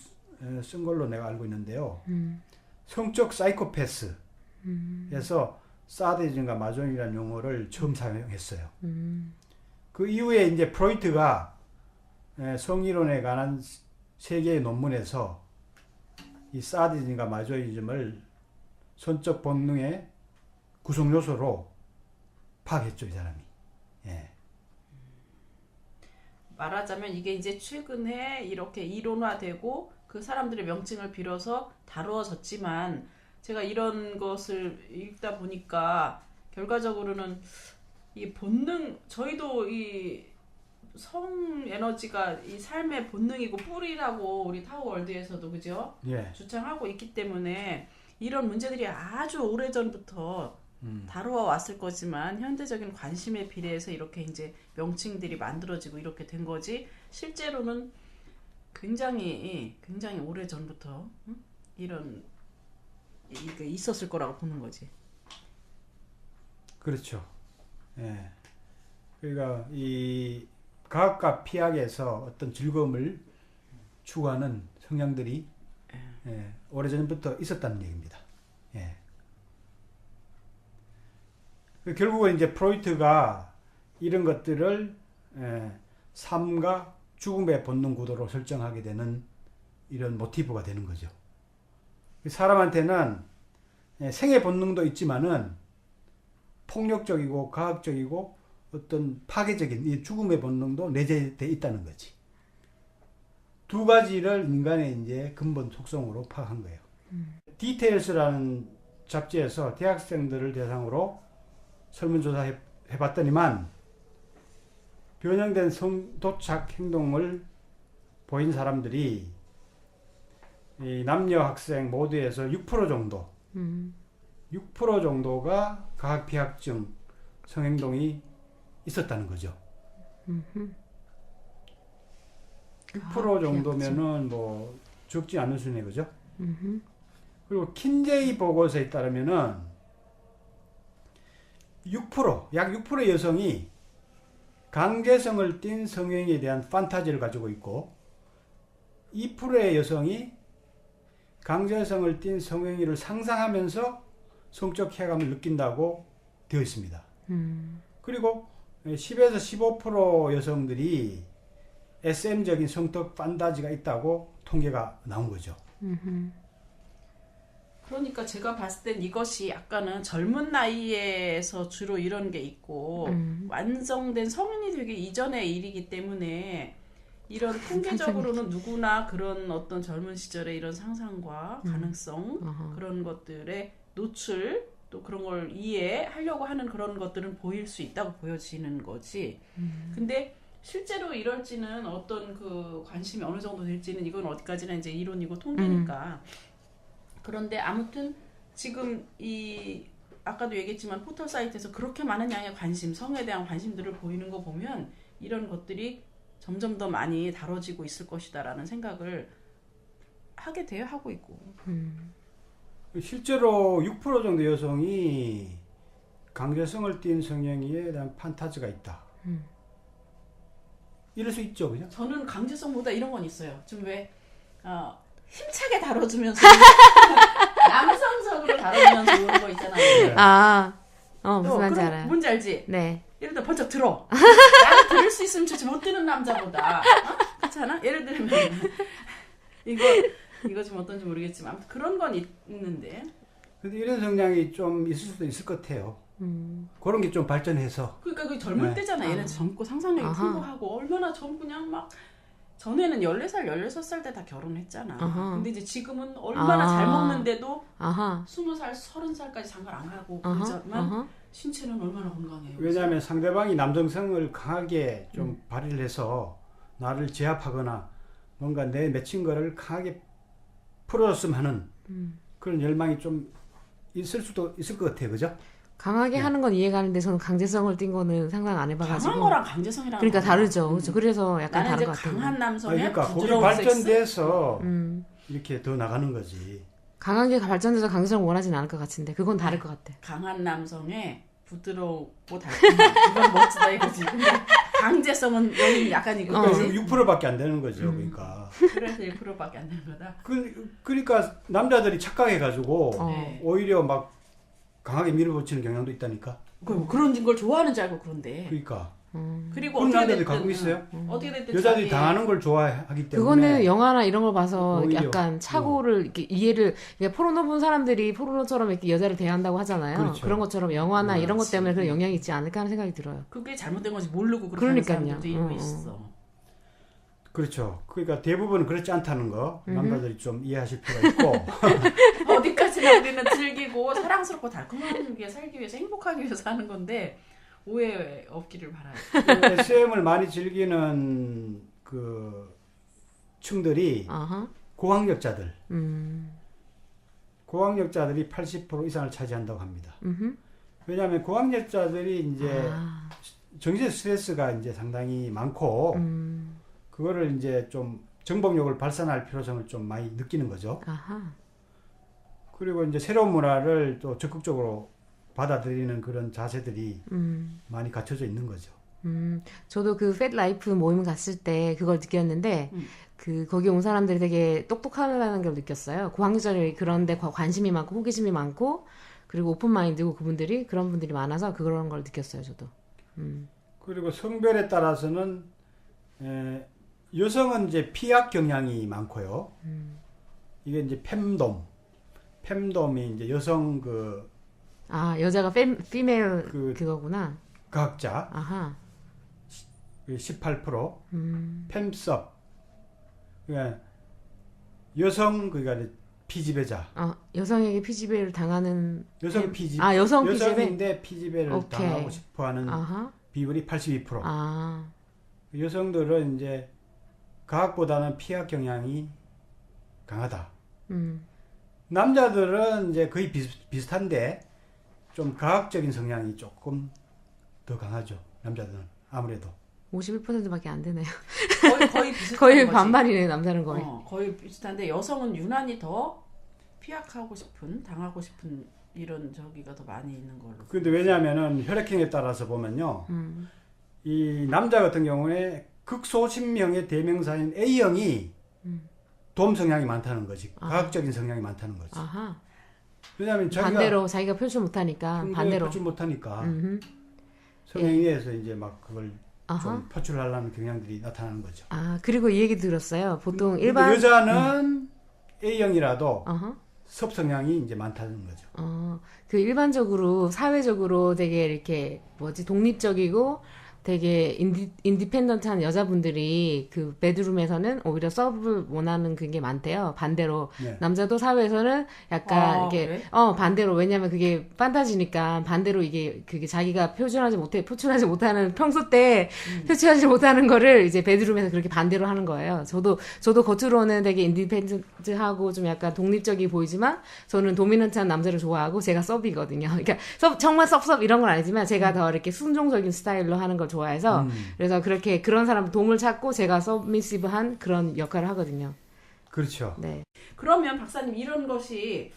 쓴 걸로 내가 알고 있는데요. 성적 사이코패스에서 사디즘과 마조이즘이라는 용어를 처음 사용했어요. 그 이후에 이제 프로이트가 성이론에 관한 세 개의 논문에서 이 사디즘과 마조이즘을 선적 본능의 구성 요소로 파악했죠, 이 사람이. 예. 말하자면 이게 이제 최근에 이렇게 이론화되고 그 사람들의 명칭을 빌어서 다루어졌지만 제가 이런 것을 읽다 보니까 결과적으로는 이 본능, 저희도 이 성 에너지가 이 삶의 본능이고 뿌리라고 우리 타워월드에서도 그죠? 예. 주장하고 있기 때문에 이런 문제들이 아주 오래전부터 다루어 왔을 거지만 현대적인 관심에 비례해서 이렇게 이제 명칭들이 만들어지고 이렇게 된 거지 실제로는 굉장히 오래 전부터 이런 이게 있었을 거라고 보는 거지. 그렇죠. 예. 그러니까 이 과학과 피학에서 어떤 즐거움을 추구하는 성향들이 오래전부터 있었다는 얘기입니다. 예. 결국은 이제 프로이트가 이런 것들을 삶과 죽음의 본능 구도로 설정하게 되는 이런 모티브가 되는 거죠. 사람한테는 생의 본능도 있지만은 폭력적이고 과학적이고 어떤 파괴적인 이 죽음의 본능도 내재되어 있다는 거지. 두 가지를 인간의 이제 근본 속성으로 파악한 거예요. 디테일스라는 잡지에서 대학생들을 대상으로 설문조사 해봤더니만 변형된 성도착 행동을 보인 사람들이 이 남녀 학생 모두에서 6% 정도, 6% 정도가 가학 비학증 성행동이 있었다는 거죠. 6% 정도면은 뭐 적지 않은 수준의 거죠. 그리고 킨제이 보고서에 따르면은 6%, 약 6%의 여성이 강제성을 띤 성행에 대한 판타지를 가지고 있고 2%의 여성이 강제성을 띤 성행위를 상상하면서 성적 쾌감을 느낀다고 되어 있습니다. 그리고 10에서 15% 여성들이 SM적인 성적 판타지가 있다고 통계가 나온 거죠. 그러니까 제가 봤을 땐 이것이 약간은 젊은 나이에서 주로 이런 게 있고 완성된 성인이 되기 이전의 일이기 때문에 이런 통계적으로는 누구나 그런 어떤 젊은 시절의 이런 상상과 가능성 그런 것들의 노출 또 그런 걸 이해하려고 하는 그런 것들은 보일 수 있다고 보여지는 거지. 근데 실제로 이럴지는 어떤 그 관심이 어느 정도 될지는 이건 어디까지나 이제 이론이고 통계니까. 그런데 아무튼 지금 이 아까도 얘기했지만 포털 사이트에서 그렇게 많은 양의 관심, 성에 대한 관심들을 보이는 거 보면 이런 것들이 점점 더 많이 다뤄지고 있을 것이다라는 생각을 하고 있고. 실제로 6% 정도 여성이 강제성을 띤 성행위에 대한 판타지가 있다. 이럴 수 있죠, 그죠? 저는 강제성보다 이런 건 있어요. 좀 왜 힘차게 다뤄주면서 남성적으로 다뤄주면서 이런 거 있잖아요. 무슨 말인지 알아요. 뭔지 알지? 네. 예를 들어 번쩍 들어. 나도 들을 수 있으면 좋지 못 드는 남자보다. 그렇잖아? 예를 들면 이거 좀 어떤지 모르겠지만 아무튼 그런 건 있는데. 근데 이런 성향이 좀 있을 수도 있을 것 같아요. 그런 게 좀 발전해서. 그러니까 그 젊을 네. 때잖아. 얘는 젊고 상상력이 풍부하고 얼마나 그냥 막 전에는 14살, 16살 때 다 결혼했잖아. 근데 이제 지금은 얼마나 잘 먹는데도 20살, 30살까지 장가를 안 가고 그러지만 신체는 얼마나 건강해요. 왜냐하면 상대방이 남성성을 강하게 좀 발휘를 해서 나를 제압하거나 뭔가 내 맺힌 거를 강하게 풀어줬으면 하는 그런 열망이 좀 있을 수도 있을 것 같아요. 그죠? 강하게 하는 건 이해가는데 저는 강제성을 띈 거는 상상 안 해봐가지고. 강한 거랑 강제성이랑 그러니까 다르죠. 그렇죠. 그래서 약간 나는 다른 이제 것 같아요. 강한 남성의 그러니까 그게 부드러운 섹스. 발전돼서 이렇게 더 나가는 거지. 강하게 발전돼서 강제성을 원하진 않을 것 같은데 그건 다를 것 같아. 강한 남성의 부드럽고 달콤한 이건 멋지다 이거지. 근데 강제성은 여기 약간 이거지. 6%밖에 안 되는 거죠. 그러니까. 그래서 1%밖에 안 되는 거다. 그러니까 남자들이 착각해가지고 네. 오히려 막 강하게 밀어붙이는 경향도 있다니까. 그런 걸 좋아하는 줄 알고 그런데. 그러니까. 그리고 그런 어떻게 남자들이 됐든 가끔 있어요. 어떻게 됐든 여자들이 자기- 당하는 걸 좋아하기 때문에. 그거는 영화나 이런 걸 봐서 오히려. 약간 착오를 이렇게 이해를 그러니까 포르노 본 사람들이 포르노처럼 이렇게 여자를 대한다고 하잖아요. 그렇죠. 그런 것처럼 영화나 이런 것 그렇지. 때문에 그런 영향이 있지 않을까 하는 생각이 들어요. 그게 잘못된 건지 모르고 그렇게 하는 그러니까요. 사람들도 일부 있어. 그렇죠. 그러니까 대부분 그렇지 않다는 거 남자들이 좀 이해하실 필요가 있고. 어디까지나 우리는 즐기고 사랑스럽고 달콤하게 살기 위해서 행복하기 위해서 하는 건데 오해 없기를 바라요. 그 SM을 많이 즐기는 그 층들이 고학력자들. 고학력자들이 80% 이상을 차지한다고 합니다. 왜냐하면 고학력자들이 이제 정신 스트레스가 이제 상당히 많고 그거를 이제 좀 정복력을 발산할 필요성을 좀 많이 느끼는 거죠. 그리고 이제 새로운 문화를 또 적극적으로 받아들이는 그런 자세들이 많이 갖춰져 있는 거죠. 저도 그 팻 라이프 모임 갔을 때 그걸 느꼈는데 그 거기 온 사람들이 되게 똑똑하다는 걸 느꼈어요. 고학력자들이 그런데 관심이 많고 호기심이 많고 그리고 오픈 마인드고 그분들이 그런 분들이 많아서 그런 걸 느꼈어요. 저도. 그리고 성별에 따라서는 여성은 이제 피학 경향이 많고요. 이게 이제 femdom이 이제 여성 그 여자가 피메일 그거구나. 과학자 18%, femsub 그러니까 여성 그러니까 피지배자. 여성에게 피지배를 당하는 여성 피지 여성 피지배. 여성인데 피지배를 오케이. 당하고 싶어하는 아하. 비율이 82%. 아. 여성들은 이제 과학보다는 피학 경향이 강하다. 남자들은 이제 거의 비슷한데 좀 과학적인 성향이 조금 더 강하죠. 남자들은 아무래도. 51%밖에 안 되네요. 거의 비슷한 거의 거지. 반반이네요, 남자는 거의. 거의 비슷한데 여성은 유난히 더 피학하고 싶은, 당하고 싶은 이런 저기가 더 많이 있는 걸로. 근데 왜냐하면은 혈액형에 따라서 보면요. 이 남자 같은 경우에 극소신명의 대명사인 A형이 도움 성향이 많다는 거지. 과학적인 성향이 많다는 거지. 아하. 왜냐하면 자기가 반대로 자기가 표출 못하니까 반대로. 표출 못하니까 음흠. 성행위에서 이제 막 그걸 아하. 좀 표출하려는 경향들이 나타나는 거죠. 그리고 이 얘기 들었어요. 보통 근데 일반 여자는 A형이라도 어허. 섭성향이 이제 많다는 거죠. 그 일반적으로 사회적으로 되게 이렇게 독립적이고 되게 인디펜던트한 여자분들이 그 베드룸에서는 오히려 서브를 원하는 그게 많대요. 반대로 네. 남자도 사회에서는 약간 이렇게 그래? 반대로 왜냐면 그게 판타지니까 반대로 이게 그게 자기가 표출하지 못하는 평소 때 표출하지 못하는 거를 이제 베드룸에서 그렇게 반대로 하는 거예요. 저도 겉으로는 되게 인디펜던트하고 좀 약간 독립적이 보이지만 저는 도미넌트한 남자를 좋아하고 제가 서브이거든요. 그러니까 정말 섭섭 이런 건 아니지만 제가 더 이렇게 순종적인 스타일로 하는 걸 좋아해서 그래서 그런 사람 도움을 찾고 제가 서미시브한 그런 역할을 하거든요. 그렇죠. 네. 그러면 박사님 이런 것이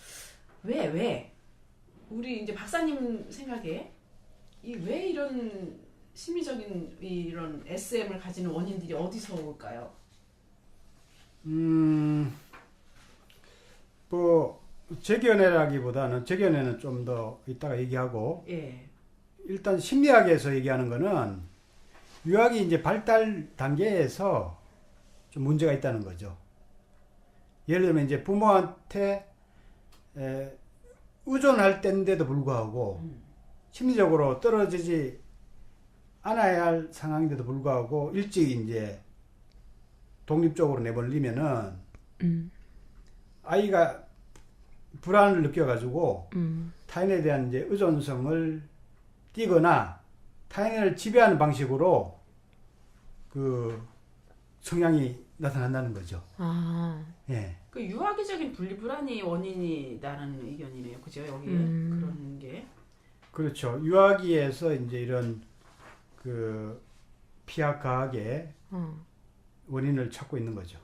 왜 우리 이제 박사님 생각에 왜 이런 심리적인 이런 SM을 가지는 원인들이 어디서 올까요? 재견해라기보다는 재견해는 좀 더 이따가 얘기하고 예. 일단 심리학에서 얘기하는 거는 유학이 이제 발달 단계에서 좀 문제가 있다는 거죠. 예를 들면 이제 부모한테 의존할 때인데도 불구하고 심리적으로 떨어지지 않아야 할 상황인데도 불구하고 일찍 이제 독립적으로 내버리면은 아이가 불안을 느껴가지고 타인에 대한 이제 의존성을 띄거나 타인을 지배하는 방식으로 그 성향이 나타난다는 거죠. 예. 그 유아기적인 분리불안이 원인이라는 의견이네요. 그죠? 여기에 그런 게. 그렇죠. 유아기에서 이제 이런 그 피학 과학의 원인을 찾고 있는 거죠.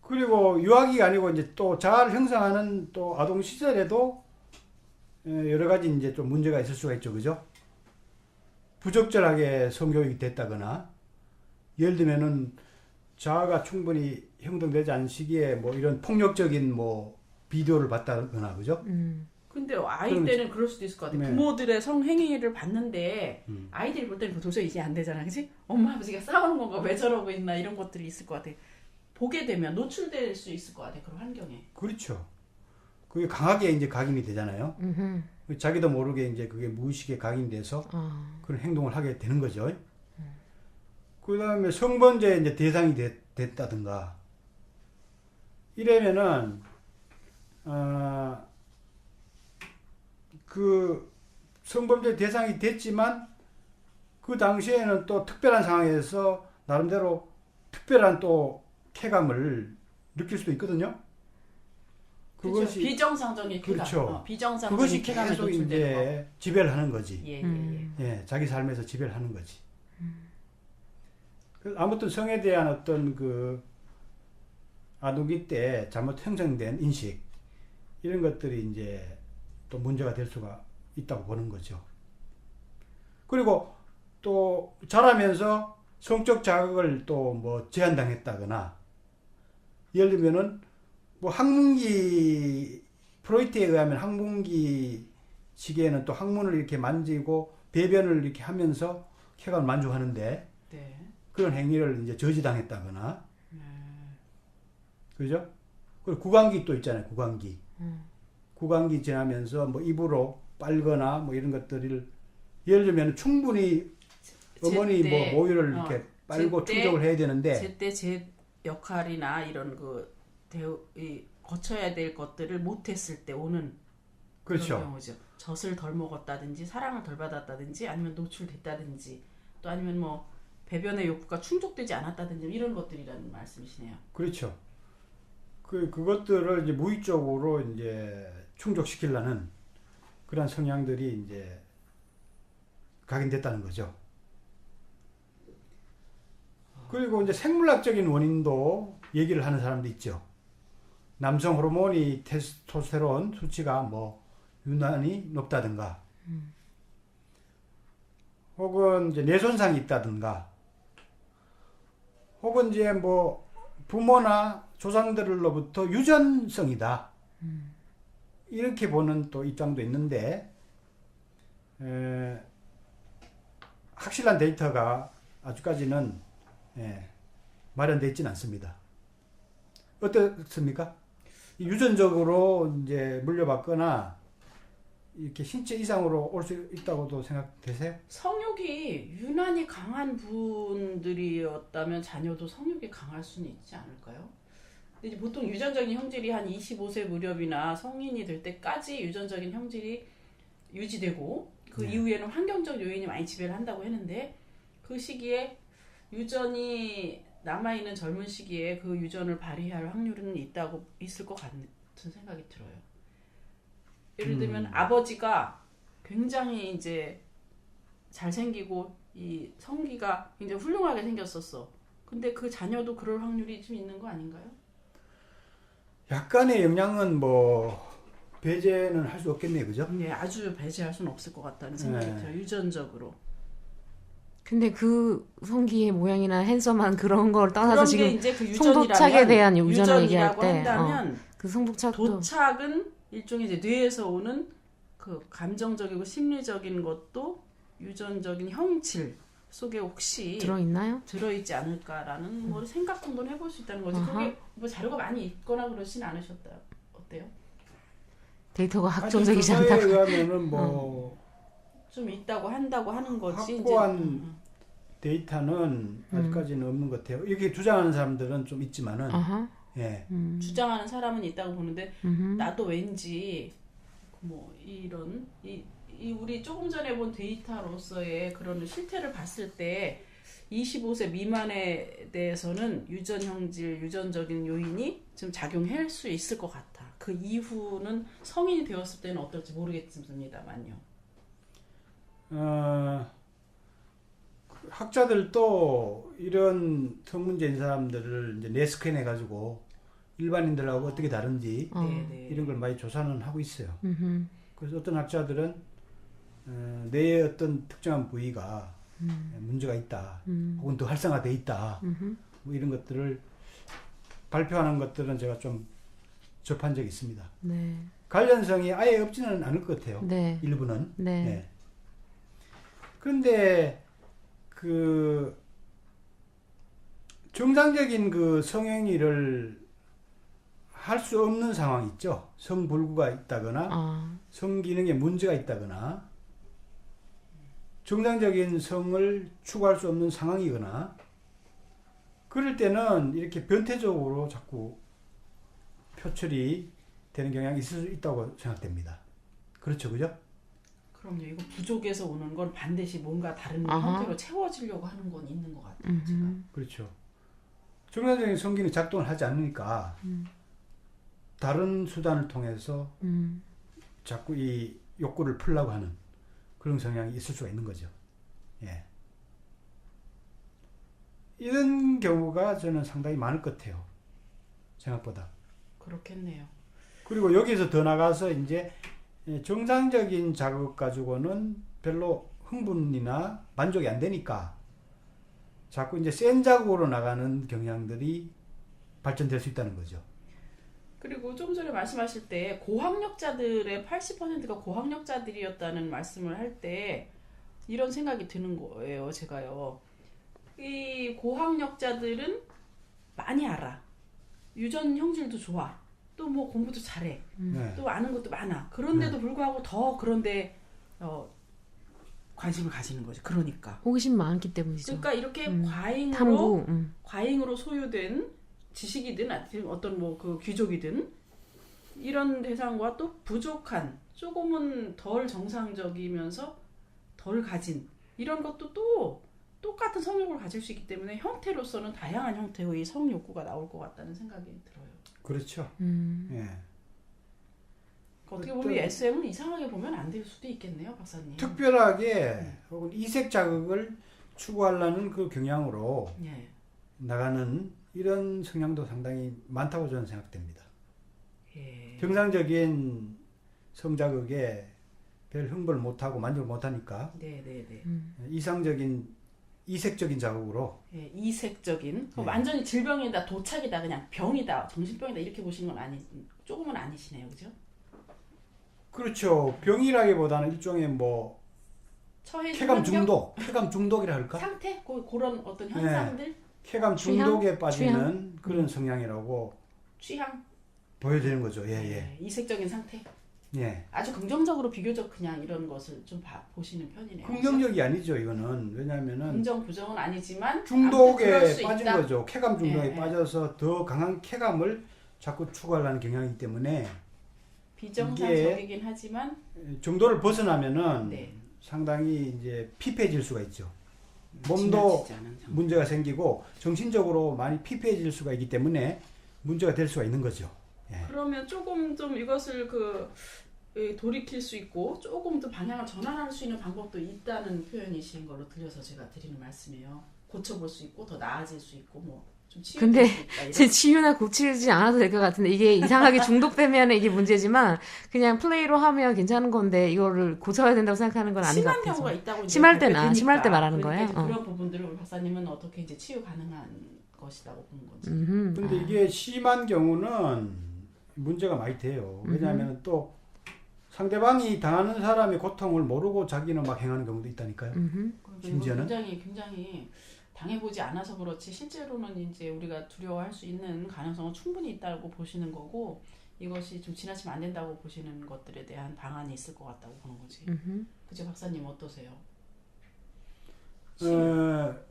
그리고 유아기가 아니고 이제 또 자아를 형성하는 또 아동 시절에도 여러 가지 이제 좀 문제가 있을 수가 있죠. 그죠? 부적절하게 성교육이 됐다거나, 예를 들면은 자아가 충분히 형성되지 않은 시기에 뭐 이런 폭력적인 뭐 비디오를 봤다거나, 그죠? 근데 아이 때는 그럴 수도 있을 것 같아요. 네. 부모들의 성행위를 봤는데 아이들이 볼 때는 도저히 이해 안 되잖아. 그치? 엄마 아버지가 싸우는 건가 왜 저러고 있나 이런 것들이 있을 것 같아. 보게 되면 노출될 수 있을 것 같아. 그런 환경에. 그렇죠. 그게 강하게 이제 각인이 되잖아요. 자기도 모르게 이제 그게 무의식에 각인돼서 그런 행동을 하게 되는 거죠. 그 다음에 성범죄 이제 대상이 됐다든가 이러면은 그 성범죄 대상이 됐지만 그 당시에는 또 특별한 상황에서 나름대로 특별한 또 쾌감을 느낄 수도 있거든요. 그것이 비정상적인 쾌감. 그렇죠. 비정상적인 그것이 쾌감에 계속 노출되는 이제 지배를 하는 거지. 거. 예. 예, 자기 삶에서 지배를 하는 거지. 아무튼 성에 대한 어떤 그 아동기 때 잘못 형성된 인식 이런 것들이 이제 또 문제가 될 수가 있다고 보는 거죠. 그리고 또 자라면서 성적 자극을 또 뭐 제한당했다거나, 예를 들면은 뭐 학문기 프로이트에 의하면 학문기 시기에는 또 학문을 이렇게 만지고 배변을 이렇게 하면서 쾌감을 만족하는데 네. 그런 행위를 이제 저지당했다거나, 그죠? 그리고 구강기 또 있잖아요. 구강기. 구강기 지나면서 뭐 입으로 빨거나 뭐 이런 것들을 예를 들면 충분히 어머니 제때, 뭐 모유를 이렇게 빨고 제때- 충족을 해야 되는데 제때 제 역할이나 이런 거쳐야 될 것들을 못했을 때 오는 그렇죠. 그런 경우죠. 젖을 덜 먹었다든지 사랑을 덜 받았다든지 아니면 노출됐다든지 또 아니면 뭐 배변의 욕구가 충족되지 않았다든지 이런 것들이라는 말씀이시네요. 그렇죠. 그것들을 이제 무의적으로 이제 충족시키려는 그런 성향들이 이제 각인됐다는 거죠. 그리고 이제 생물학적인 원인도 얘기를 하는 사람도 있죠. 남성 호르몬이 테스토스테론 수치가 뭐 유난히 높다든가, 혹은 이제 뇌손상이 있다든가, 혹은 이제 뭐 부모나 조상들로부터 유전성이다. 이렇게 보는 또 입장도 있는데, 확실한 데이터가 아직까지는 마련되어 있지는 않습니다. 어떻습니까? 유전적으로 이제 물려받거나 이렇게 신체 이상으로 올 수 있다고도 생각되세요? 성욕이 유난히 강한 분들이었다면 자녀도 성욕이 강할 수는 있지 않을까요? 근데 이제 보통 유전적인 형질이 한 25세 무렵이나 성인이 될 때까지 유전적인 형질이 유지되고 그 이후에는 환경적 요인이 많이 지배를 한다고 했는데 그 시기에 유전이 남아있는 젊은 시기에 그 유전을 발휘할 확률은 있을 것 같은 생각이 들어요. 예를 들면 아버지가 굉장히 이제 잘생기고 이 성기가 굉장히 훌륭하게 생겼었어. 근데 그 자녀도 그럴 확률이 좀 있는 거 아닌가요? 약간의 영향은 뭐 배제는 할 수 없겠네요, 그죠? 네, 아주 배제할 수는 없을 것 같다는 생각이 네. 들어요. 유전적으로. 근데 그 성기의 모양이나 핸섬한 그런 걸 떠나서 그런 지금 게 이제 그 유전이라면 성도착에 대한 유전을 얘기할 유전이라고 때 한다면 그 성도착도 도착은 일종의 이제 뇌에서 오는 그 감정적이고 심리적인 것도 유전적인 형질 속에 혹시 들어있나요? 들어있지 않을까라는 뭐 생각 정도는 해볼 수 있다는 거지. 아하. 그게 뭐 자료가 많이 있거나 그러진 않으셨다. 어때요? 데이터가 아직 학종적이지 그거에 않다. 의하면은 뭐 좀 있다고 한다고 하는 거지. 확고한 데이터는 아직까지는 없는 것 같아요. 이렇게 주장하는 사람들은 좀 있지만은, 아하. 예. 주장하는 사람은 있다고 보는데 음흠. 나도 왠지 뭐 이런 우리 조금 전에 본 데이터로서의 그런 실태를 봤을 때 25세 미만에 대해서는 유전 형질, 유전적인 요인이 좀 작용할 수 있을 것 같아. 그 이후는 성인이 되었을 때는 어떨지 모르겠습니다만요. 학자들도 이런 성 문제인 사람들을 이제 뇌스캔 해가지고 일반인들하고 어떻게 다른지 네. 이런 걸 많이 조사는 하고 있어요. 음흠. 그래서 어떤 학자들은 뇌의 어떤 특정한 부위가 문제가 있다, 혹은 더 활성화돼 있다, 뭐 이런 것들을 발표하는 것들은 제가 좀 접한 적이 있습니다. 네. 관련성이 아예 없지는 않을 것 같아요. 네. 일부는. 네. 네. 그런데 그 정상적인 그 성행위를 할 수 없는 상황이 있죠. 성불구가 있다거나 아. 성기능에 문제가 있다거나 정상적인 성을 추구할 수 없는 상황이거나 그럴 때는 이렇게 변태적으로 자꾸 표출이 되는 경향이 있을 수 있다고 생각됩니다. 그렇죠, 그죠? 그럼요. 이거 부족에서 오는 건 반드시 뭔가 다른 아하. 형태로 채워지려고 하는 건 있는 것 같아요. 제가. 그렇죠. 정상적인 성기는 작동을 하지 않으니까 다른 수단을 통해서 자꾸 이 욕구를 풀려고 하는 그런 성향이 있을 수가 있는 거죠. 예. 이런 경우가 저는 상당히 많을 것 같아요. 생각보다. 그렇겠네요. 그리고 여기서 더 나가서 이제 정상적인 자극 가지고는 별로 흥분이나 만족이 안 되니까 자꾸 이제 센 자극으로 나가는 경향들이 발전될 수 있다는 거죠. 그리고 조금 전에 말씀하실 때 고학력자들의 80%가 고학력자들이었다는 말씀을 할 때 이런 생각이 드는 거예요. 제가요. 이 고학력자들은 많이 알아. 유전 형질도 좋아. 또 뭐 공부도 잘해. 네. 또 아는 것도 많아. 그런데도 불구하고 더 그런데 관심을 가지는 거죠. 그러니까. 호기심 많기 때문이죠. 그러니까 이렇게 탐구. 과잉으로 소유된 지식이든 어떤 뭐 그 귀족이든 이런 대상과 또 부족한 조금은 덜 정상적이면서 덜 가진 이런 것도 또 똑같은 성욕을 가질 수 있기 때문에 형태로서는 다양한 형태의 성욕구가 나올 것 같다는 생각이 들어요. 그렇죠. 예. 어떻게 보면 SM은 이상하게 보면 안 될 수도 있겠네요, 박사님. 특별하게 혹은 이색 자극을 추구하려는 그 경향으로 예. 나가는 이런 성향도 상당히 많다고 저는 생각됩니다. 예. 정상적인 성자극에 별 흥분을 못하고 만족을 못하니까 네네네. 이상적인 이색적인 자극으로 예, 이색적인 네. 완전히 질병이다, 도착이다, 그냥 병이다, 정신병이다 이렇게 보시는 건 조금은 아니시네요, 그죠? 그렇죠. 병이라기보다는 일종의 뭐 처해진 쾌감 환경? 중독, 쾌감 중독이라 할까? 상태? 그런 어떤 현상들? 쾌감 취향? 중독에 빠지는 취향? 그런 성향이라고 취향? 보여지는 거죠. 예, 예. 네, 이색적인 상태? 예. 아주 긍정적으로 비교적 그냥 이런 것을 좀 보시는 편이네요. 긍정적이 아니죠, 이거는. 왜냐하면은 긍정, 부정은 아니지만 아무튼 중독에 그럴 수 빠진 있다. 거죠. 쾌감 중독에 예, 예. 빠져서 더 강한 쾌감을 자꾸 추구하려는 경향이기 때문에 비정상적이긴 하지만 정도를 벗어나면은 네. 상당히 이제 피폐해질 수가 있죠. 몸도 지나치지 않은 상태. 문제가 생기고 정신적으로 많이 피폐해질 수가 있기 때문에 문제가 될 수가 있는 거죠. 예. 그러면 조금 좀 이것을 돌이킬 수 있고 조금 더 방향을 전환할 수 있는 방법도 있다는 표현이신 걸로 들려서 제가 드리는 말씀이에요. 고쳐볼 수 있고 더 나아질 수 있고 뭐 좀 치유될 근데 수 있다. 제 치유나 고치지 않아도 될 것 같은데 이게 이상하게 중독되면 이게 문제지만 그냥 플레이로 하면 괜찮은 건데 이거를 고쳐야 된다고 생각하는 건 아닌 것 심한 같아서. 경우가 있다고 이제 심할 때나, 발표되니까. 심할 때 말하는 그러니까 거예요? 이제 그런 부분들을 우리 박사님은 어떻게 이제 치유 가능한 것이라고 보는 건지. 근데 이게 심한 경우는 문제가 많이 돼요. 왜냐하면 또 상대방이 당하는 사람의 고통을 모르고 자기는 막 행하는 경우도 있다니까요. 심지어는 굉장히 당해보지 않아서 그렇지 실제로는 이제 우리가 두려워할 수 있는 가능성은 충분히 있다고 보시는 거고 이것이 좀 지나치면 안 된다고 보시는 것들에 대한 방안이 있을 것 같다고 보는 거지. 그죠, 박사님 어떠세요?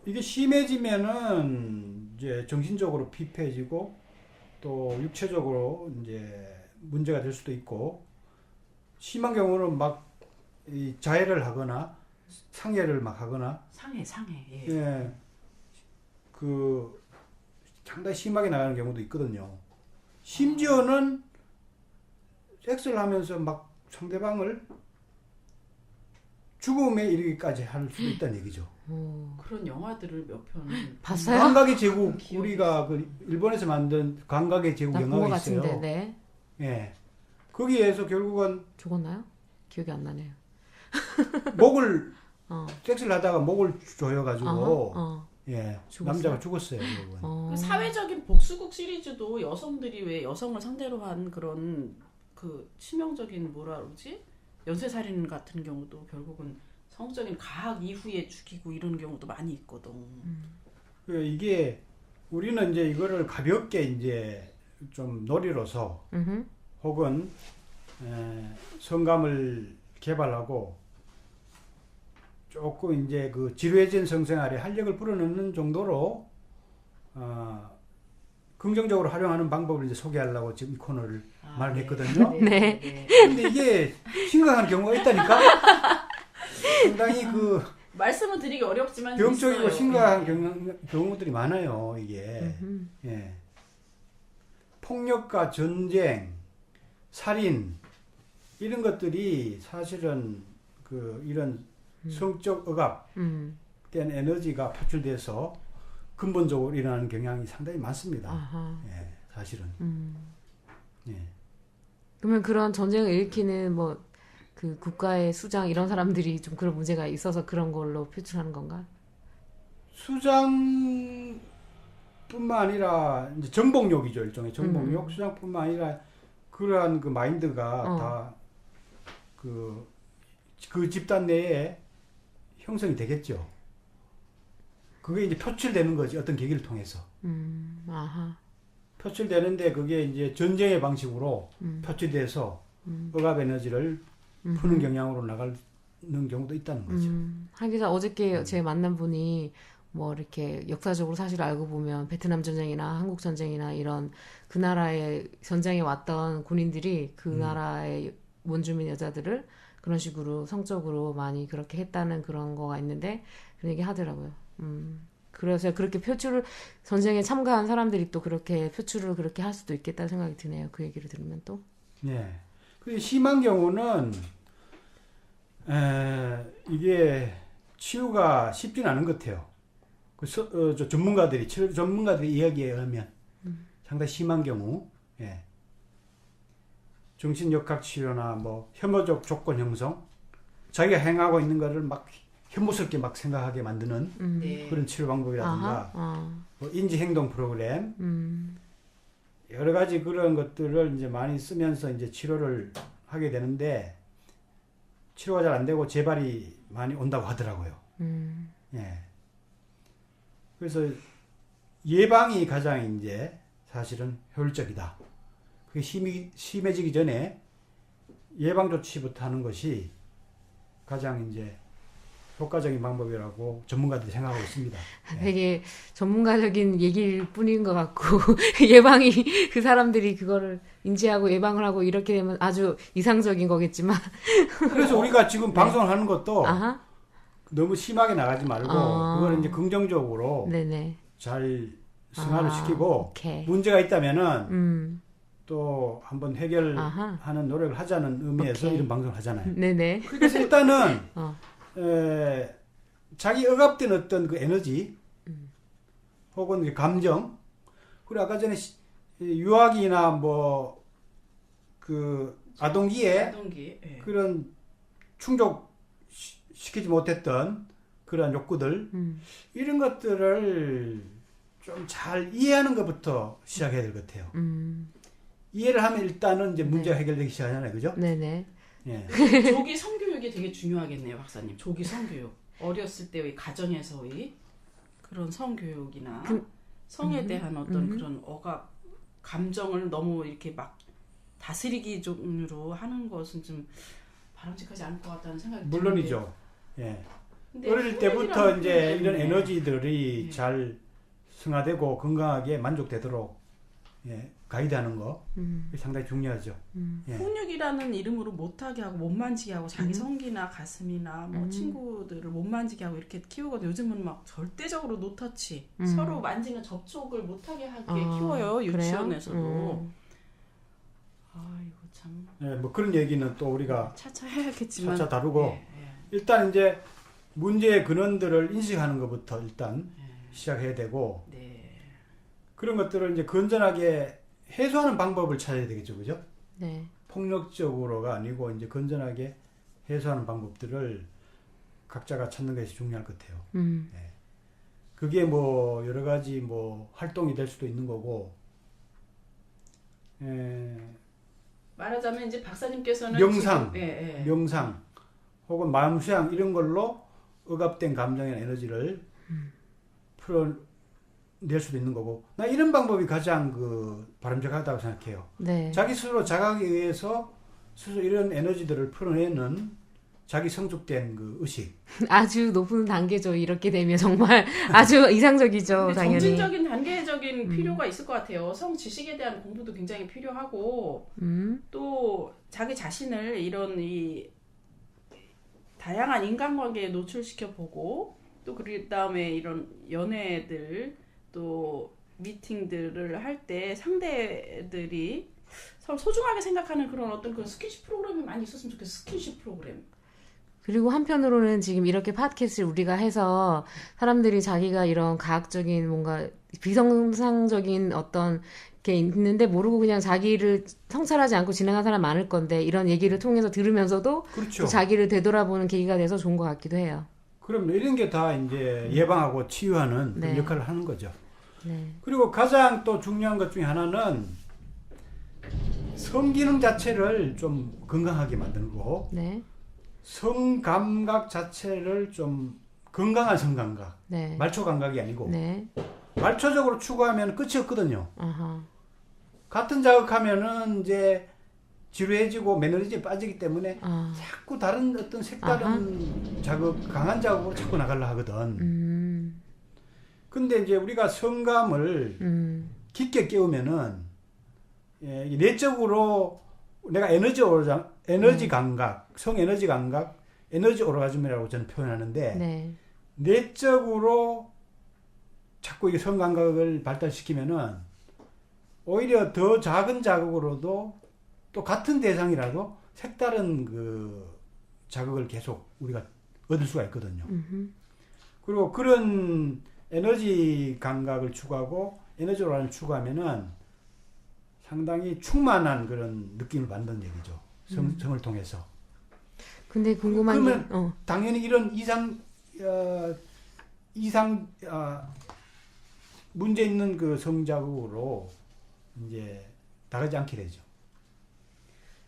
이게 심해지면은 이제 정신적으로 피폐해지고 또 육체적으로 이제 문제가 될 수도 있고 심한 경우는 막 이 자해를 하거나 상해를 막 하거나 상해. 예. 예, 그 상당히 심하게 나가는 경우도 있거든요. 심지어는 섹스를 하면서 막 상대방을 죽음에 이르기까지 할 수도 있다는 얘기죠. 그런 영화들을 몇 편 봤어요? 감각의 제국 기억이 우리가 그 일본에서 만든 감각의 제국 나본 것 영화가 있어요. 같은데, 네. 예, 거기에서 결국은 죽었나요? 기억이 안 나네요. 목을 어. 섹스를 하다가 목을 조여가지고 예, 죽었어요? 남자가 죽었어요. 결국은. 그 사회적인 복수국 시리즈도 여성들이 왜 여성을 상대로 한 그런 그 치명적인 뭐라 그러지? 연쇄살인 같은 경우도 결국은 성적인 가학 이후에 죽이고 이런 경우도 많이 있거든. 이게 우리는 이제 이거를 가볍게 이제 좀 놀이로서 혹은 성감을 개발하고 조금 이제 그 지루해진 성생활에 활력을 불어넣는 정도로 긍정적으로 활용하는 방법을 이제 소개하려고 지금 이 코너를 마련했거든요. 네. 근데 이게 심각한 경우가 있다니까. 상당히 그 말씀을 드리기 어렵지만 병적이고 있어요. 심각한 경우들이 많아요. 이게 예. 폭력과 전쟁, 살인 이런 것들이 사실은 그 이런 성적 억압된 에너지가 표출돼서 근본적으로 일어나는 경향이 상당히 많습니다. 아하. 예, 사실은. 예. 그러면 그런 전쟁을 일으키는 뭐 그 국가의 수장 이런 사람들이 좀 그런 문제가 있어서 그런 걸로 표출하는 건가? 수장뿐만 아니라 이제 정복욕이죠. 일종의 정복욕. 수장뿐만 아니라 그러한 그 마인드가 다 그 집단 내에 형성이 되겠죠. 그게 이제 표출되는 거지. 어떤 계기를 통해서. 아하. 표출되는데 그게 이제 전쟁의 방식으로 표출돼서 억압 에너지를 푸는 경향으로 나갈 경우도 있다는 거죠. 하기자 어저께 제 만난 분이 뭐 이렇게 역사적으로 사실 알고 보면 베트남 전쟁이나 한국 전쟁이나 이런 그 나라의 전쟁에 왔던 군인들이 그 나라의 원주민 여자들을 그런 식으로 성적으로 많이 그렇게 했다는 그런 거가 있는데 그런 얘기 하더라고요. 그래서 그렇게 표출을 전쟁에 참가한 사람들이 또 그렇게 표출을 그렇게 할 수도 있겠다는 생각이 드네요. 그 얘기를 들으면 또. 네. 그 심한 경우는 이게 치유가 쉽지는 않은 것 같아요. 저 전문가들이 치료 전문가들이 이야기에 의하면 상당히 심한 경우, 예. 정신역학 치료나 뭐 혐오적 조건 형성, 자기가 행하고 있는 거를 막 혐오스럽게 막 생각하게 만드는 네. 그런 치료 방법이라든가, 아하, 뭐 인지행동 프로그램, 여러 가지 그런 것들을 이제 많이 쓰면서 이제 치료를 하게 되는데 치료가 잘 안 되고 재발이 많이 온다고 하더라고요. 예. 그래서 예방이 가장 이제 사실은 효율적이다. 그게 심해지기 전에 예방 조치부터 하는 것이 가장 이제 효과적인 방법이라고 전문가들이 생각하고 있습니다. 예. 되게 전문가적인 얘기일 뿐인 것 같고 예방이 그 사람들이 그거를 인지하고 예방을 하고 이렇게 되면 아주 이상적인 거겠지만 그래서 우리가 지금 방송을 하는 것도 아하. 너무 심하게 나가지 말고 그거를 이제 긍정적으로 네네. 잘 승화를 시키고 오케이. 문제가 있다면은 또 한번 해결하는 아하. 노력을 하자는 의미에서 오케이. 이런 방송을 하잖아요. 네네. 그래서 일단은 어. 자기 억압된 어떤 그 에너지 혹은 이제 감정 그리고 아까 전에 유아기나 뭐 그 아동기에 동기. 예. 그런 충족시키지 못했던 그런 욕구들 이런 것들을 좀 잘 이해하는 것부터 시작해야 될 것 같아요. 이해를 하면 일단은 이제 문제가 해결되기 시작하잖아요, 그죠? 네네. 예. 조기 성교육이 되게 중요하겠네요, 박사님. 조기 성교육. 어렸을 때의 가정에서의 그런 성교육이나 성에 대한 어떤 그런 억압, 감정을 너무 이렇게 막 다스리기 종류로 하는 것은 좀 바람직하지 않을 것 같다는 생각이 드는데. 물론이죠. 예. 근데 어릴 때부터 훈련이라는 이제 것 이런 때문에 에너지들이 잘 승화되고 건강하게 만족되도록 예, 가이드하는 거 상당히 중요하죠. 예. 훈육이라는 이름으로 못하게 하고 못 만지게 하고 자기 성기나 가슴이나 뭐 친구들을 못 만지게 하고 이렇게 키우거든요. 요즘은 막 절대적으로 노터치 서로 만지는 접촉을 못하게 하게 키워요. 그래요? 유치원에서도. 아 이거 참 예, 뭐 그런 얘기는 또 우리가 차차 해야겠지만 차차 다루고 예. 일단 이제 문제의 근원들을 인식하는 것부터 일단 시작해야 되고 네. 그런 것들을 이제 건전하게 해소하는 방법을 찾아야 되겠죠, 그죠? 네. 폭력적으로가 아니고 이제 건전하게 해소하는 방법들을 각자가 찾는 것이 중요할 것 같아요. 예. 그게 뭐 여러 가지 뭐 활동이 될 수도 있는 거고, 예, 말하자면 이제 박사님께서는 명상, 지금, 예. 명상 혹은 마음 수양 이런 걸로 억압된 감정이나 에너지를 풀어낼 수도 있는 거고, 나 이런 방법이 가장 그 바람직하다고 생각해요. 네. 자기 스스로 자각에 의해서 스스로 이런 에너지들을 풀어내는 자기 성숙된 그 의식. 아주 높은 단계죠. 이렇게 되면 정말 아주 이상적이죠. 근데 당연히. 점진적인 단계적인 필요가 있을 것 같아요. 성 지식에 대한 공부도 굉장히 필요하고 또 자기 자신을 이런 이 다양한 인간관계에 노출시켜 보고 또 그 다음에 이런 연애들 또 미팅들을 할 때 상대들이 서로 소중하게 생각하는 그런 어떤 그 스킨십 프로그램이 많이 있었으면 좋겠어요. 스킨십 프로그램. 그리고 한편으로는 지금 이렇게 팟캐스트를 우리가 해서 사람들이 자기가 이런 과학적인 뭔가 비정상적인 어떤 게 있는데 모르고 그냥 자기를 성찰하지 않고 지나간 사람 많을 건데 이런 얘기를 통해서 들으면서도 그렇죠. 또 자기를 되돌아보는 계기가 돼서 좋은 것 같기도 해요. 그럼 이런 게 다 이제 예방하고 치유하는 그런 네. 역할을 하는 거죠. 네. 그리고 가장 또 중요한 것 중에 하나는 성기능 자체를 좀 건강하게 만들고 네. 성감각 자체를 좀 건강한 성감각, 네. 말초 감각이 아니고 네. 말초적으로 추구하면 끝이 없거든요. 아하. 같은 자극하면은 이제 지루해지고 매너리즘에 빠지기 때문에 자꾸 다른 어떤 색다른 자극, 강한 자극으로 자꾸 나가려 하거든. 근데 이제 우리가 성감을 깊게 깨우면은 내적으로 내가 에너지 감각, 성 에너지 감각, 에너지 오르가즘이라고 저는 표현하는데 네. 내적으로 자꾸 이게 성 감각을 발달시키면은 오히려 더 작은 자극으로도 또 같은 대상이라도 색다른 그 자극을 계속 우리가 얻을 수가 있거든요. 그리고 그런 에너지 감각을 추구하고 에너지 오르가즘을 추구하면은 상당히 충만한 그런 느낌을 받는 얘기죠. 성을 통해서. 근데 궁금한 게 그러면 당연히 이런 문제 있는 그 성자극으로 이제 나가지 않게 되죠.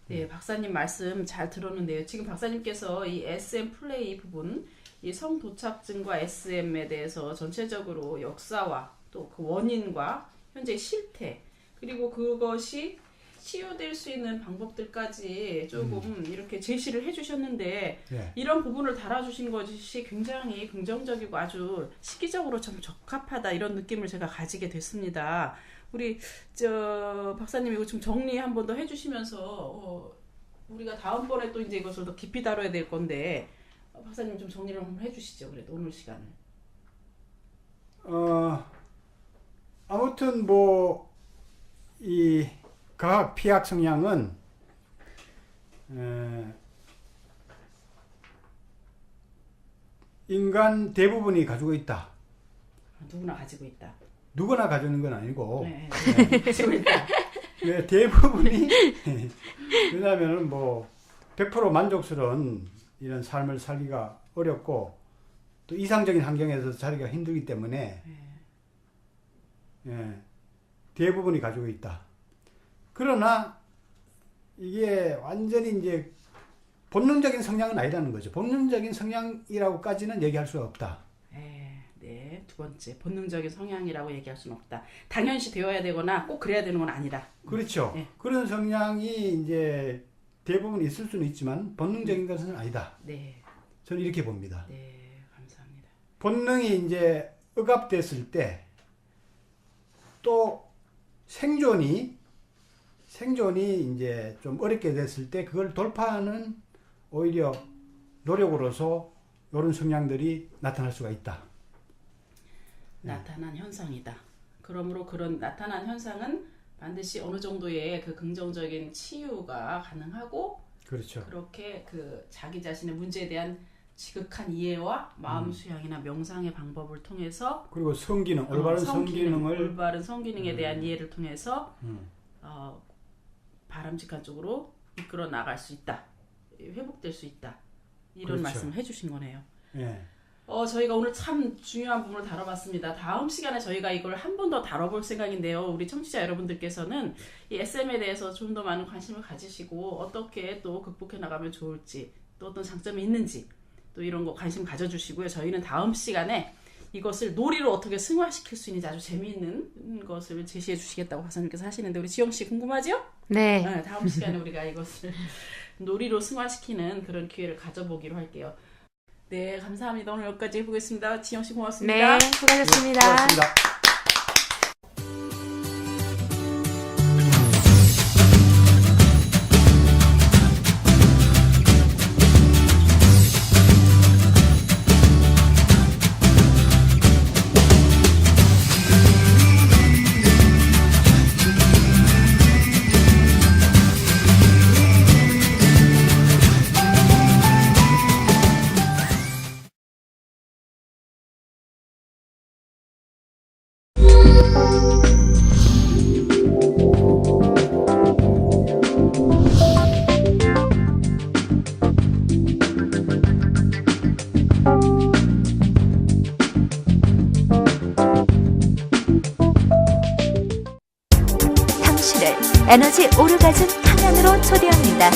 네, 박사님 말씀 잘 들었는데요. 지금 박사님께서 이 SM 플레이 부분, 이 성도착증과 SM에 대해서 전체적으로 역사와 또 그 원인과 현재 실태, 그리고 그것이 치유될 수 있는 방법들까지 조금 이렇게 제시를 해주셨는데 네. 이런 부분을 달아주신 것이 굉장히 긍정적이고 아주 시기적으로 참 적합하다 이런 느낌을 제가 가지게 됐습니다. 우리 박사님 이거 좀 정리 한 번 더 해주시면서 우리가 다음번에 또 이제 이것을 더 깊이 다뤄야 될 건데 박사님 좀 정리를 한번 해주시죠. 그래도 오늘 시간을. 아무튼 이 과학 피학 성향은 인간 대부분이 가지고 있다. 누구나 가지고 있다. 누구나 가지고 있는 건 아니고 네. 가지고 있다. 왜 대부분이 왜냐하면 100% 만족스러운 이런 삶을 살기가 어렵고 또 이상적인 환경에서 살기가 힘들기 때문에 대부분이 가지고 있다. 그러나 이게 완전히 이제 본능적인 성향은 아니라는 거죠. 본능적인 성향이라고까지는 얘기할 수가 없다. 네, 두 번째 본능적인 성향이라고 얘기할 수는 없다. 당연시 되어야 되거나 꼭 그래야 되는 건 아니다. 그렇죠. 네. 그런 성향이 이제 대부분 있을 수는 있지만 본능적인 것은 아니다. 네, 저는 이렇게 봅니다. 네, 감사합니다. 본능이 이제 억압됐을 때 또 생존이 이제 좀 어렵게 됐을 때 그걸 돌파하는 오히려 노력으로서 이런 성향들이 나타날 수가 있다. 나타난 현상이다. 그러므로 그런 나타난 현상은 반드시 어느 정도의 그 긍정적인 치유가 가능하고 그렇죠. 그렇게 그 자기 자신의 문제에 대한 지극한 이해와 마음 수양이나 명상의 방법을 통해서 그리고 성기능, 올바른 성기능에 대한 이해를 통해서 바람직한 쪽으로 이끌어 나갈 수 있다. 회복될 수 있다. 이런 그렇죠. 말씀을 해주신 거네요. 예. 저희가 오늘 참 중요한 부분을 다뤄봤습니다. 다음 시간에 저희가 이걸 한 번 더 다뤄볼 생각인데요. 우리 청취자 여러분들께서는 이 SM에 대해서 좀 더 많은 관심을 가지시고 어떻게 또 극복해 나가면 좋을지 또 어떤 장점이 있는지 또 이런 거 관심 가져주시고요. 저희는 다음 시간에 이것을 놀이로 어떻게 승화시킬 수 있는지 아주 재미있는 것을 제시해 주시겠다고 박사님께서 하시는데 우리 지영씨 궁금하죠? 네. 네, 다음 시간에 우리가 이것을 놀이로 승화시키는 그런 기회를 가져보기로 할게요. 네, 감사합니다. 오늘 여기까지 해보겠습니다. 지영씨 고맙습니다. 네, 수고하셨습니다. 고맙습니다. 당신을 에너지 오르가즘 탕양으로 초대합니다.